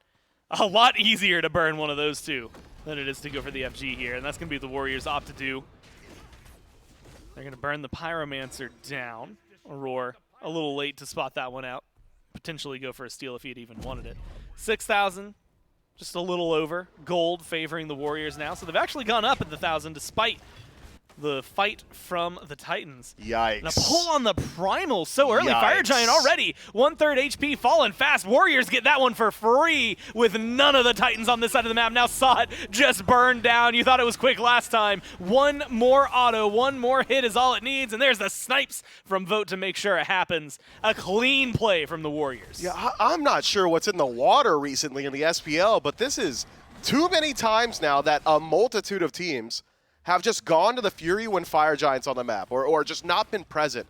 A lot easier to burn one of those two than it is to go for the FG here, and that's going to be what the Warriors opt to do. They're going to burn the Pyromancer down. Aurora a little late to spot that one out. Potentially go for a steal if he had even wanted it. 6,000, just a little over. Gold favoring the Warriors now. So they've actually gone up at the 1,000 despite the fight from the Titans. Yikes. And a pull on the Primal so early. Yikes. Fire Giant already 1/3 HP, falling fast. Warriors get that one for free with none of the Titans on this side of the map. Now Sot just burned down. You thought it was quick last time. One more auto, one more hit is all it needs, and there's the snipes from Vote to make sure it happens. A clean play from the Warriors. Yeah, I'm not sure what's in the water recently in the SPL, but this is too many times now that a multitude of teams have just gone to the Fury when Fire Giant's on the map, or just not been present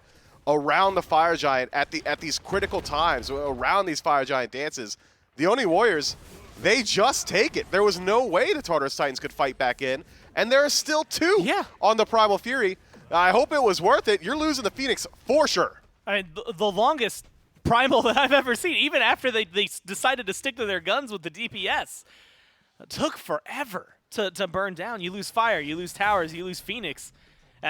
around the Fire Giant at these critical times, around these Fire Giant dances. The Oni Warriors, they just take it. There was no way the Tartarus Titans could fight back in, and there are still two on the Primal Fury. I hope it was worth it. You're losing the Phoenix for sure. I mean, the longest Primal that I've ever seen, even after they decided to stick to their guns with the DPS, it took forever to burn down. You lose Fire, you lose Towers, you lose Phoenix,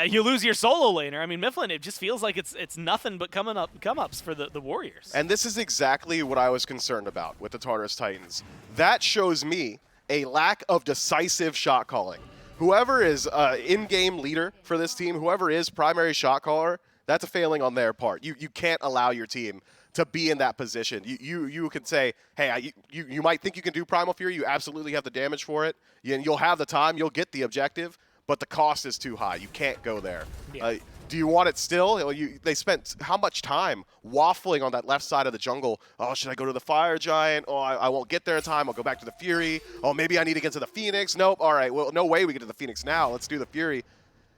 you lose your solo laner. I mean, Mifflin, it just feels like it's nothing but come-ups for the Warriors. And this is exactly what I was concerned about with the Tartarus Titans. That shows me a lack of decisive shot calling. Whoever is in-game leader for this team, whoever is primary shot caller, that's a failing on their part. You can't allow your team to be in that position. You can say, hey, you might think you can do Primal Fury. You absolutely have the damage for it. And you'll have the time. You'll get the objective. But the cost is too high. You can't go there. Yeah. Do you want it still? They spent how much time waffling on that left side of the jungle? Oh, should I go to the Fire Giant? Oh, I won't get there in time. I'll go back to the Fury. Oh, maybe I need to get to the Phoenix. Nope. All right. Well, no way we get to the Phoenix now. Let's do the Fury.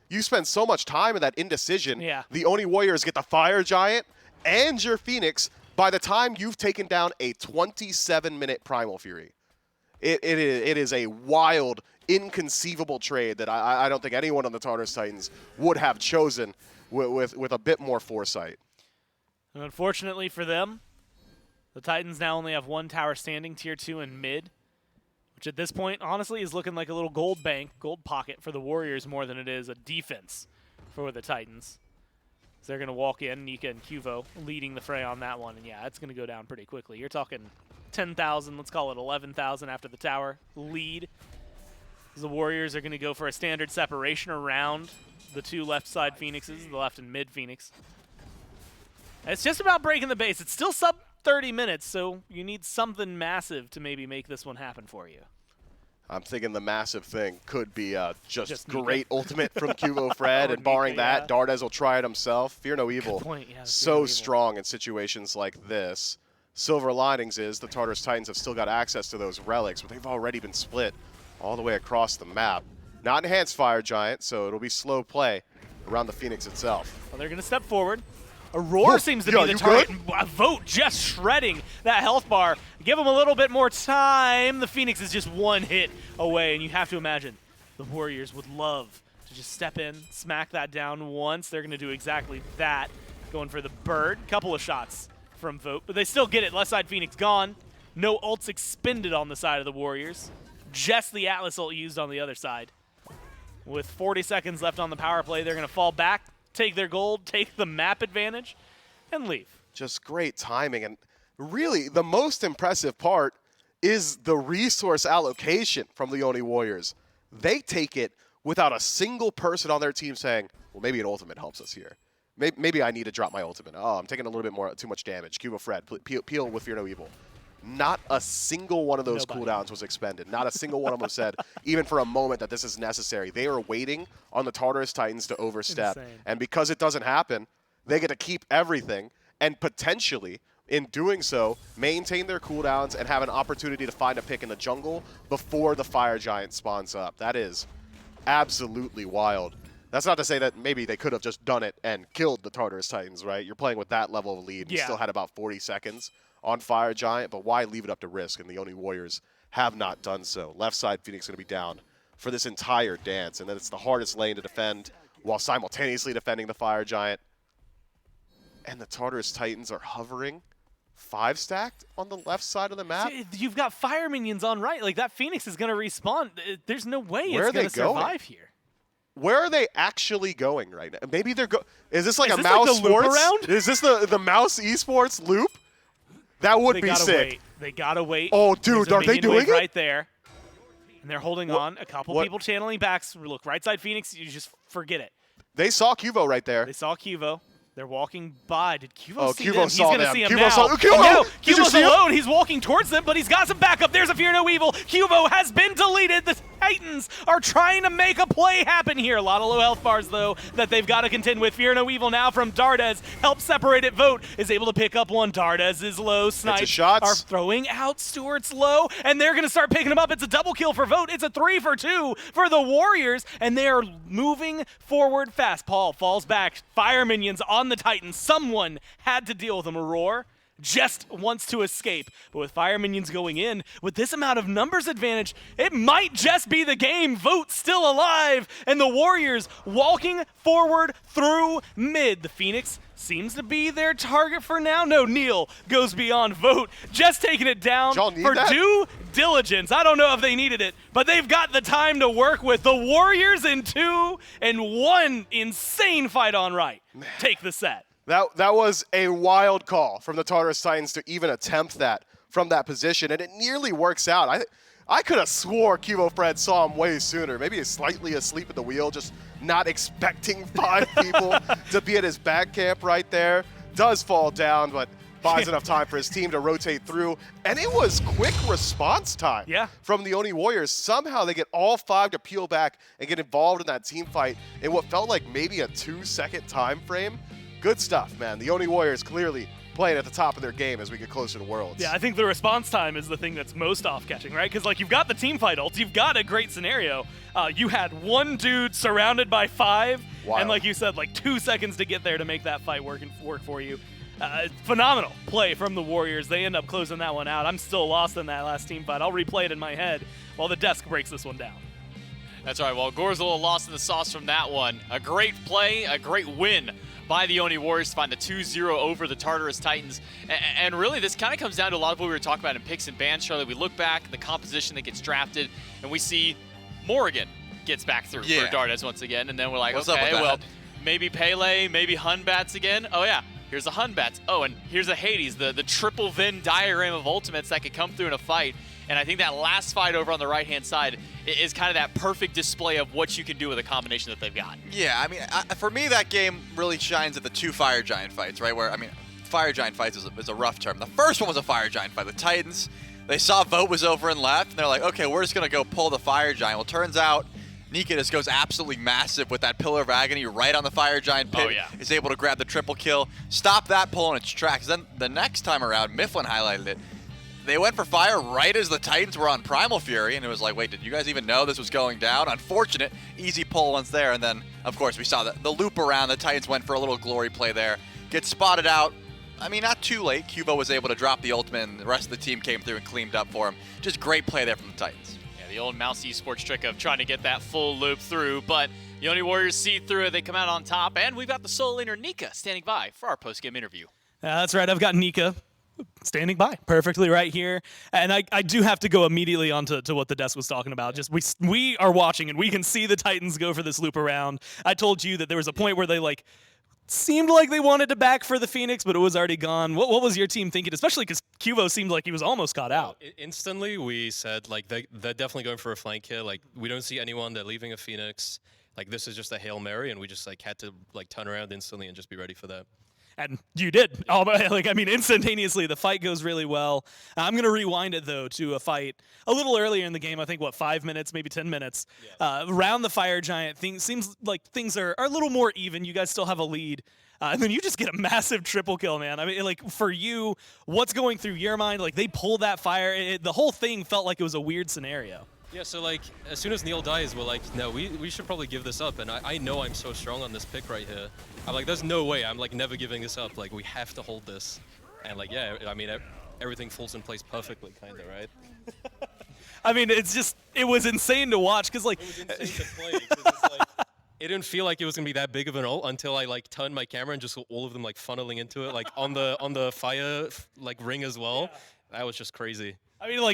You spend so much time in that indecision. Yeah. The Oni Warriors get the Fire Giant and your Phoenix by the time you've taken down a 27-minute Primal Fury. It is a wild, inconceivable trade that I don't think anyone on the Tartarus Titans would have chosen with a bit more foresight. And unfortunately for them, the Titans now only have one tower standing, tier 2 in mid, which at this point, honestly, is looking like a little gold pocket for the Warriors more than it is a defense for the Titans. So they're going to walk in, Nika and Cuvo leading the fray on that one. And yeah, it's going to go down pretty quickly. You're talking 10,000, let's call it 11,000 after the tower lead. The Warriors are going to go for a standard separation around the two left side Phoenixes, the left and mid Phoenix. It's just about breaking the base. It's still sub 30 minutes, so you need something massive to maybe make this one happen for you. I'm thinking the massive thing could be just Mika. great ultimate from Cubo Fred, Or and barring Mika, that, yeah. Dardes will try it himself. Fear no evil. point, yeah, Fear So no Evil. strong in situations like this. Silver linings is the Tartarus Titans have still got access to those relics, but they've already been split all the way across the map. Not enhanced Fire Giant, so it'll be slow play around the Phoenix itself. Well, they're going to step forward. Aurora seems to be the you target. good? A Vote just shredding that health bar. Give him a little bit more time. The Phoenix is just one hit away, and you have to imagine the Warriors would love to just step in, smack that down once. They're going to do exactly that. Going for the bird. Couple of shots from Vote, but they still get it. Left side Phoenix gone. No ults expended on the side of the Warriors. Just the Atlas ult used on the other side. With 40 seconds left on the power play, they're going to fall back, take their gold, take the map advantage, and leave. Just great timing. And really, the most impressive part is the resource allocation from the Oni Warriors. They take it without a single person on their team saying, well, maybe an ultimate helps us here. Maybe I need to drop my ultimate. Oh, I'm taking a little bit more, too much damage. Cubo Fred, peel with Fear No Evil. Not a single one of those cooldowns was expended. Not a single one of them said, even for a moment, that this is necessary. They are waiting on the Tartarus Titans to overstep. Insane. And because it doesn't happen, they get to keep everything and potentially, in doing so, maintain their cooldowns and have an opportunity to find a pick in the jungle before the Fire Giant spawns up. That is absolutely wild. That's not to say that maybe they could have just done it and killed the Tartarus Titans, right? You're playing with that level of lead. You Yeah. still had about 40 seconds on Fire Giant, but why leave it up to risk? And the Oni Warriors have not done so. Left side Phoenix going to be down for this entire dance, and then it's the hardest lane to defend while simultaneously defending the Fire Giant. And the Tartarus Titans are hovering 5 stacked on the left side of the map. You've got fire minions on right. Like, that Phoenix is going to respawn. There's no way Where are it's going they to going? survive here. Where are they actually going right now? Maybe they're Is this like Is a this mouse like the loop sports? around? Is this the mouse esports loop? That would They be gotta sick. wait. They gotta wait. Oh, dude, There's a are they minion doing wave it? right there? And they're holding on. A couple what- people channeling backs. Look, right side Phoenix, you just forget it. They saw Cubo right there. They saw Cuvo. They're walking by. Did Cuvo Oh, see Cuvo them? saw He's gonna them. see him Cuvo now. saw- Cuvo! And now Did you Cuvo's see him? alone. He's walking towards them, but he's got some backup. There's a Fear No Evil. Cuvo has been deleted. The Titans are trying to make a play happen here. A lot of low health bars, though, that they've got to contend with. Fear No Evil now from Dardes. Help separate it. Vote is able to pick up one. Dardes is low. Snipes shots. are throwing out Stewart's low, and they're going to start picking him up. It's a double kill for Vote. It's a 3 for 2 for the Warriors, and they are moving forward fast. Paul falls back. Fire minions on the Titans. Someone had to deal with him. Aurora just wants to escape. But with fire minions going in, with this amount of numbers advantage, it might just be the game. Vote still alive, and the Warriors walking forward through mid. The Phoenix seems to be their target for now. No, Neil goes beyond Vote, just taking it down Y'all need for that? due diligence. I don't know if they needed it, but they've got the time to work with. The Warriors in 2 and 1 insane fight on right. Take the set. That was a wild call from the Tartarus Titans to even attempt that from that position, and it nearly works out. I could have swore Cubo Fred saw him way sooner. Maybe he's slightly asleep at the wheel, just not expecting 5 people to be at his back camp right there. Does fall down, but buys enough time for his team to rotate through. And it was quick response time from the Oni Warriors. Somehow they get all 5 to peel back and get involved in that team fight in what felt like maybe a 2-second time frame. Good stuff, man. The Oni Warriors clearly playing at the top of their game as we get closer to Worlds. Yeah, I think the response time is the thing that's most off-catching, right? Because, like, you've got the team fight ults. You've got a great scenario. You had one dude surrounded by 5, Wild. and like you said, like 2 seconds to get there to make that fight work for you. Phenomenal play from the Warriors. They end up closing that one out. I'm still lost in that last team fight. I'll replay it in my head while the desk breaks this one down. That's right. Well, Gore's a little lost in the sauce from that one. A great play, a great win by the Oni Warriors to find the 2-0 over the Tartarus Titans. And really, this kind of comes down to a lot of what we were talking about in picks and bans, Charlie. We look back, the composition that gets drafted, and we see Morrigan gets back through for Dardes once again. And then we're like, What's up okay, with well, that? maybe Pele, maybe Hunbats again. Oh, yeah. Here's a Hunbats. Oh, and here's a Hades, the triple Venn diagram of ultimates that could come through in a fight. And I think that last fight over on the right-hand side is kind of that perfect display of what you can do with a combination that they've got. Yeah, I mean, for me, that game really shines at the 2 Fire Giant fights, right? Where, I mean, Fire Giant fights is a rough term. The first one was a Fire Giant fight. The Titans, They saw vote was over and left, and they're like, okay, we're just going to go pull the Fire Giant. Well, turns out Nika just goes absolutely massive with that Pillar of Agony right on the Fire Giant pit. Oh, yeah. Is able to grab the triple kill, stop that pull in its tracks. Then the next time around, Mifflin highlighted it. They went for fire right as the Titans were on Primal Fury, and it was like, wait, did you guys even know this was going down? Unfortunate, easy pull once there, and then, of course, we saw the loop around. The Titans went for a little glory play there. Gets spotted out. I mean, not too late. Cubo was able to drop the ultimate, and the rest of the team came through and cleaned up for him. Just great play there from the Titans. Yeah, the old Mouse Esports trick of trying to get that full loop through, but the Oni Warriors see through it. They come out on top, and we've got the solo laner Nika standing by for our post-game interview. That's right. I've got Nika standing by perfectly right here. And I do have to go immediately on to what the desk was talking about. Just we are watching, and we can see the Titans go for this loop around. I told you that there was a point where they seemed like they wanted to back for the Phoenix, but it was already gone. What was your team thinking? Especially because Cuvo seemed like he was almost caught out. Instantly, we said, they're definitely going for a flank here. We don't see anyone. They're leaving a Phoenix. This is just a Hail Mary, and we just, had to, turn around instantly and just be ready for that. And you did. Instantaneously, the fight goes really well. I'm going to rewind it, though, to a fight a little earlier in the game. I think, 5 minutes, maybe 10 minutes. Yeah. Around the Fire Giant, seems like things are a little more even. You guys still have a lead. And then you just get a massive triple kill, man. I mean, for you, what's going through your mind? They pull that fire. The whole thing felt like it was a weird scenario. Yeah, so as soon as Neil dies, we're like, no, we should probably give this up. And I know I'm so strong on this pick right here. I'm like, there's no way. I'm never giving this up. We have to hold this. And yeah, I mean, everything falls in place perfectly, kind of, right? I mean, it was insane to watch because it was insane to play. 'Cause it didn't feel like it was gonna be that big of an ult until I turned my camera and just saw all of them funneling into it, on the fire ring as well. Yeah. That was just crazy. I mean,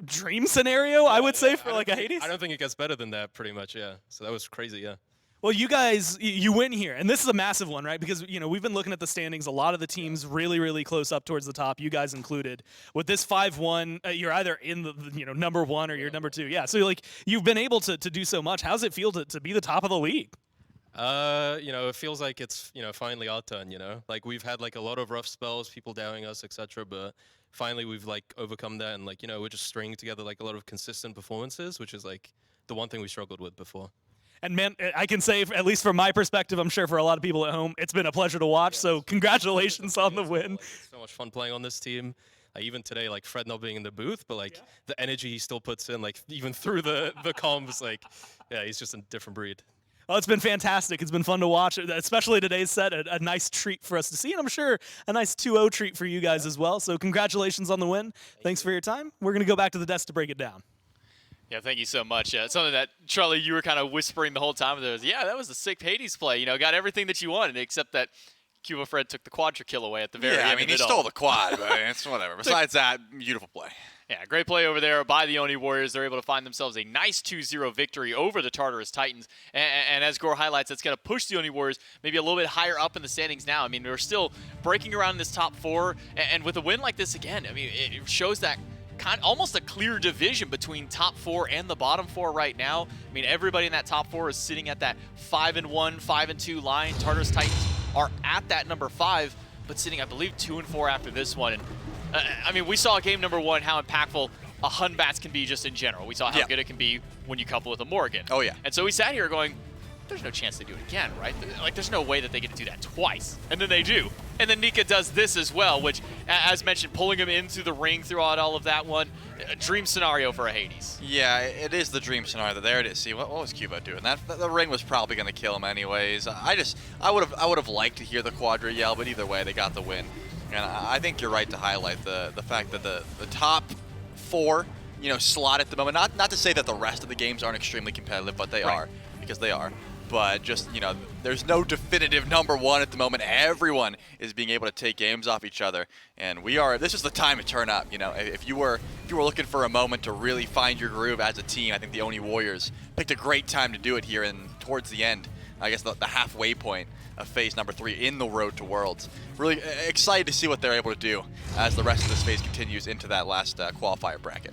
dream scenario, I would say, for a Hades? I don't think it gets better than that, pretty much, yeah. So that was crazy, yeah. Well, you guys, you win here, and this is a massive one, right? Because, we've been looking at the standings. A lot of the teams really, really close up towards the top, you guys included. With this 5-1, you're either in the number one or you're number two. Yeah, so, you've been able to do so much. How does it feel to be the top of the league? It feels like it's, finally our turn, We've had, a lot of rough spells, people doubting us, etc., but finally we've overcome that, and we're just stringing together a lot of consistent performances, which is the one thing we struggled with before. And man, I can say, at least from my perspective, I'm sure for a lot of people at home, it's been a pleasure to watch. So congratulations on the win. It's so much fun playing on this team. Even today, Fred not being in the booth, but the energy he still puts in, even through the comms, yeah, he's just a different breed. Well, it's been fantastic. It's been fun to watch, especially today's set. A nice treat for us to see, and I'm sure a nice 2-0 treat for you guys as well. So congratulations on the win. Thanks for your time. We're going to go back to the desk to break it down. Yeah, thank you so much. Something that, Charlie, you were kind of whispering the whole time. Yeah, that was a sick Hades play. Got everything that you wanted, except that Cuba Fred took the quadra kill away at the very end. Yeah, I mean, he stole the quad, but it's whatever. Besides that, beautiful play. Yeah, great play over there by the Oni Warriors. They're able to find themselves a nice 2-0 victory over the Tartarus Titans. And as Gore highlights, that's going to push the Oni Warriors maybe a little bit higher up in the standings now. I mean, we're still breaking around in this top four. And with a win like this again, I mean, it shows that almost a clear division between top four and the bottom four right now. I mean, everybody in that top four is sitting at that 5-1, 5-2 line. Tartarus Titans are at that number 5, but sitting, I believe, 2-4 after this one. And I mean, we saw game number 1 how impactful a Hunbats can be just in general. We saw how good it can be when you couple with a Morgan. Oh, yeah. And so we sat here going, there's no chance they do it again, right? There's no way that they get to do that twice. And then they do. And then Nika does this as well, which, as mentioned, pulling him into the ring throughout all of that one. A dream scenario for a Hades. Yeah, it is the dream scenario. There it is. See, what was Cuba doing? The ring was probably going to kill him anyways. I would have liked to hear the quadra yell, but either way, they got the win. And I think you're right to highlight the fact that the top 4, slot at the moment. Not to say that the rest of the games aren't extremely competitive, but they are, because they are. But just, there's no definitive number 1 at the moment. Everyone is being able to take games off each other, and this is the time to turn up. If you were looking for a moment to really find your groove as a team, I think the Oni Warriors picked a great time to do it here, and towards the end, I guess the halfway point of phase number 3 in the road to Worlds. Really excited to see what they're able to do as the rest of this phase continues into that last qualifier bracket.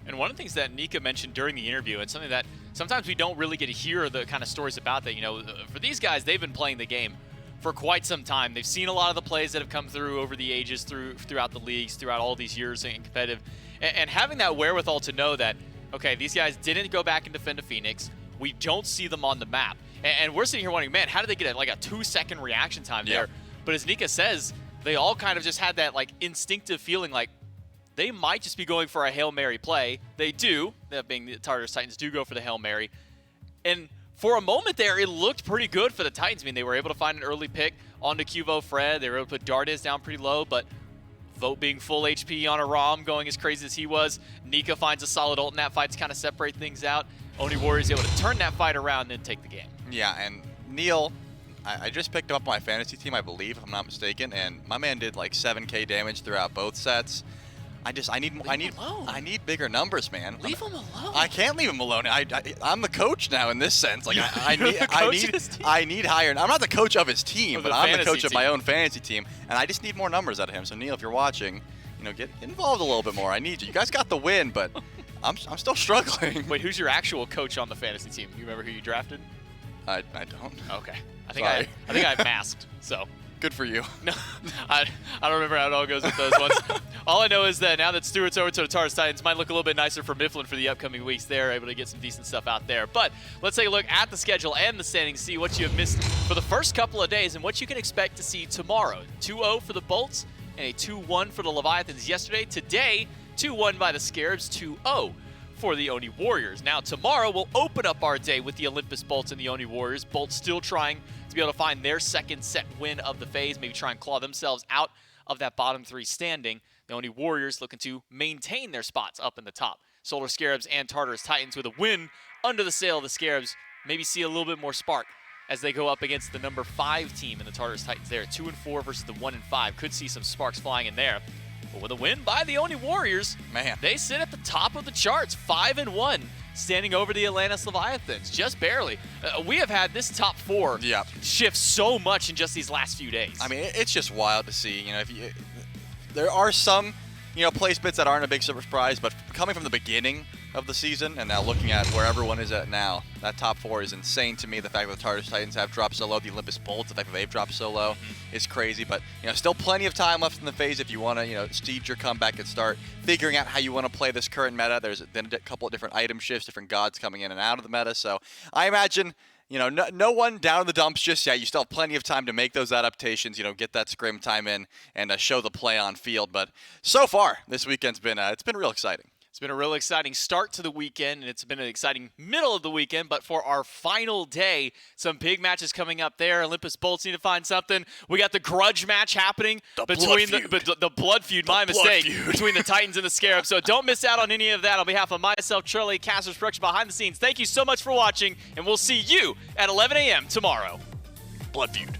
And one of the things that Nika mentioned during the interview, and something that sometimes we don't really get to hear the kind of stories about that, for these guys, they've been playing the game for quite some time. They've seen a lot of the plays that have come through over the ages, throughout the leagues, throughout all these years in competitive, and having that wherewithal to know that, okay, these guys didn't go back and defend a Phoenix. We don't see them on the map. And we're sitting here wondering, man, how did they get like a 2-second reaction time there? But as Nika says, they all kind of just had that like instinctive feeling like they might just be going for a Hail Mary play. They do, that being the Tartarus Titans do go for the Hail Mary. And for a moment there, it looked pretty good for the Titans. I mean, they were able to find an early pick onto Cuvo Fred. They were able to put Dardes down pretty low, but Vote being full HP on a ROM, going as crazy as he was. Nika finds a solid ult in that fight to kind of separate things out. Oni Warriors able to turn that fight around and take the game. Yeah, and Neil, I just picked him up on my fantasy team, I believe, if I'm not mistaken, and my man did like 7K damage throughout both sets. I need bigger numbers, man. Leave him alone. I can't leave him alone. I'm the coach now in this sense. Like I need higher. I'm not the coach of his team, but I'm the coach of my own fantasy team, and I just need more numbers out of him. So Neil, if you're watching, get involved a little bit more. I need you. You guys got the win, but I'm still struggling. Wait, who's your actual coach on the fantasy team? You remember who you drafted? I don't. Okay. I think I masked. So. Good for you. No, I don't remember how it all goes with those ones. All I know is that now that Stewart's over to the Tartarus Titans, might look a little bit nicer for Mifflin for the upcoming weeks. They're able to get some decent stuff out there. But let's take a look at the schedule and the standings, see what you have missed for the first couple of days and what you can expect to see tomorrow. 2-0 for the Bolts and a 2-1 for the Leviathans yesterday. Today, 2-1 by the Scarabs, 2-0 for the Oni Warriors. Now tomorrow we'll open up our day with the Olympus Bolts and the Oni Warriors. Bolts still trying to be able to find their second set win of the phase, maybe try and claw themselves out of that bottom three standing. The Oni Warriors looking to maintain their spots up in the top. Solar Scarabs and Tartarus Titans with a win under the sail of the Scarabs, maybe see a little bit more spark as they go up against the number 5 team in the Tartarus Titans there. 2-4 versus the 1-5. Could see some sparks flying in there. But with a win by the Oni Warriors, man, they sit at the top of the charts, 5-1, standing over the Atlantis Leviathans, just barely. We have had this top 4 shift so much in just these last few days. I mean, it's just wild to see. There are some, placements that aren't a big surprise, but coming from the beginning of the season and now looking at where everyone is at now, that top 4 is insane to me. The fact that the Tartarus Titans have dropped so low, the Olympus Bolts, the fact that they've dropped so low is crazy. But still plenty of time left in the phase if you want to seed your comeback and start figuring out how you want to play this current meta. There's been a couple of different item shifts, different gods coming in and out of the meta. So I imagine no one down in the dumps just yet. You still have plenty of time to make those adaptations, get that scrim time in and show the play on field. But so far, this weekend's been it's been real exciting. It's been a real exciting start to the weekend, and it's been an exciting middle of the weekend. But for our final day, some big matches coming up there. Olympus Bolts need to find something. We got the grudge match happening between the blood feud. My mistake, between the Titans and the Scarabs. So don't miss out on any of that. On behalf of myself, Charlie, Casters Production behind the scenes, thank you so much for watching, and we'll see you at 11 a.m. tomorrow. Blood feud.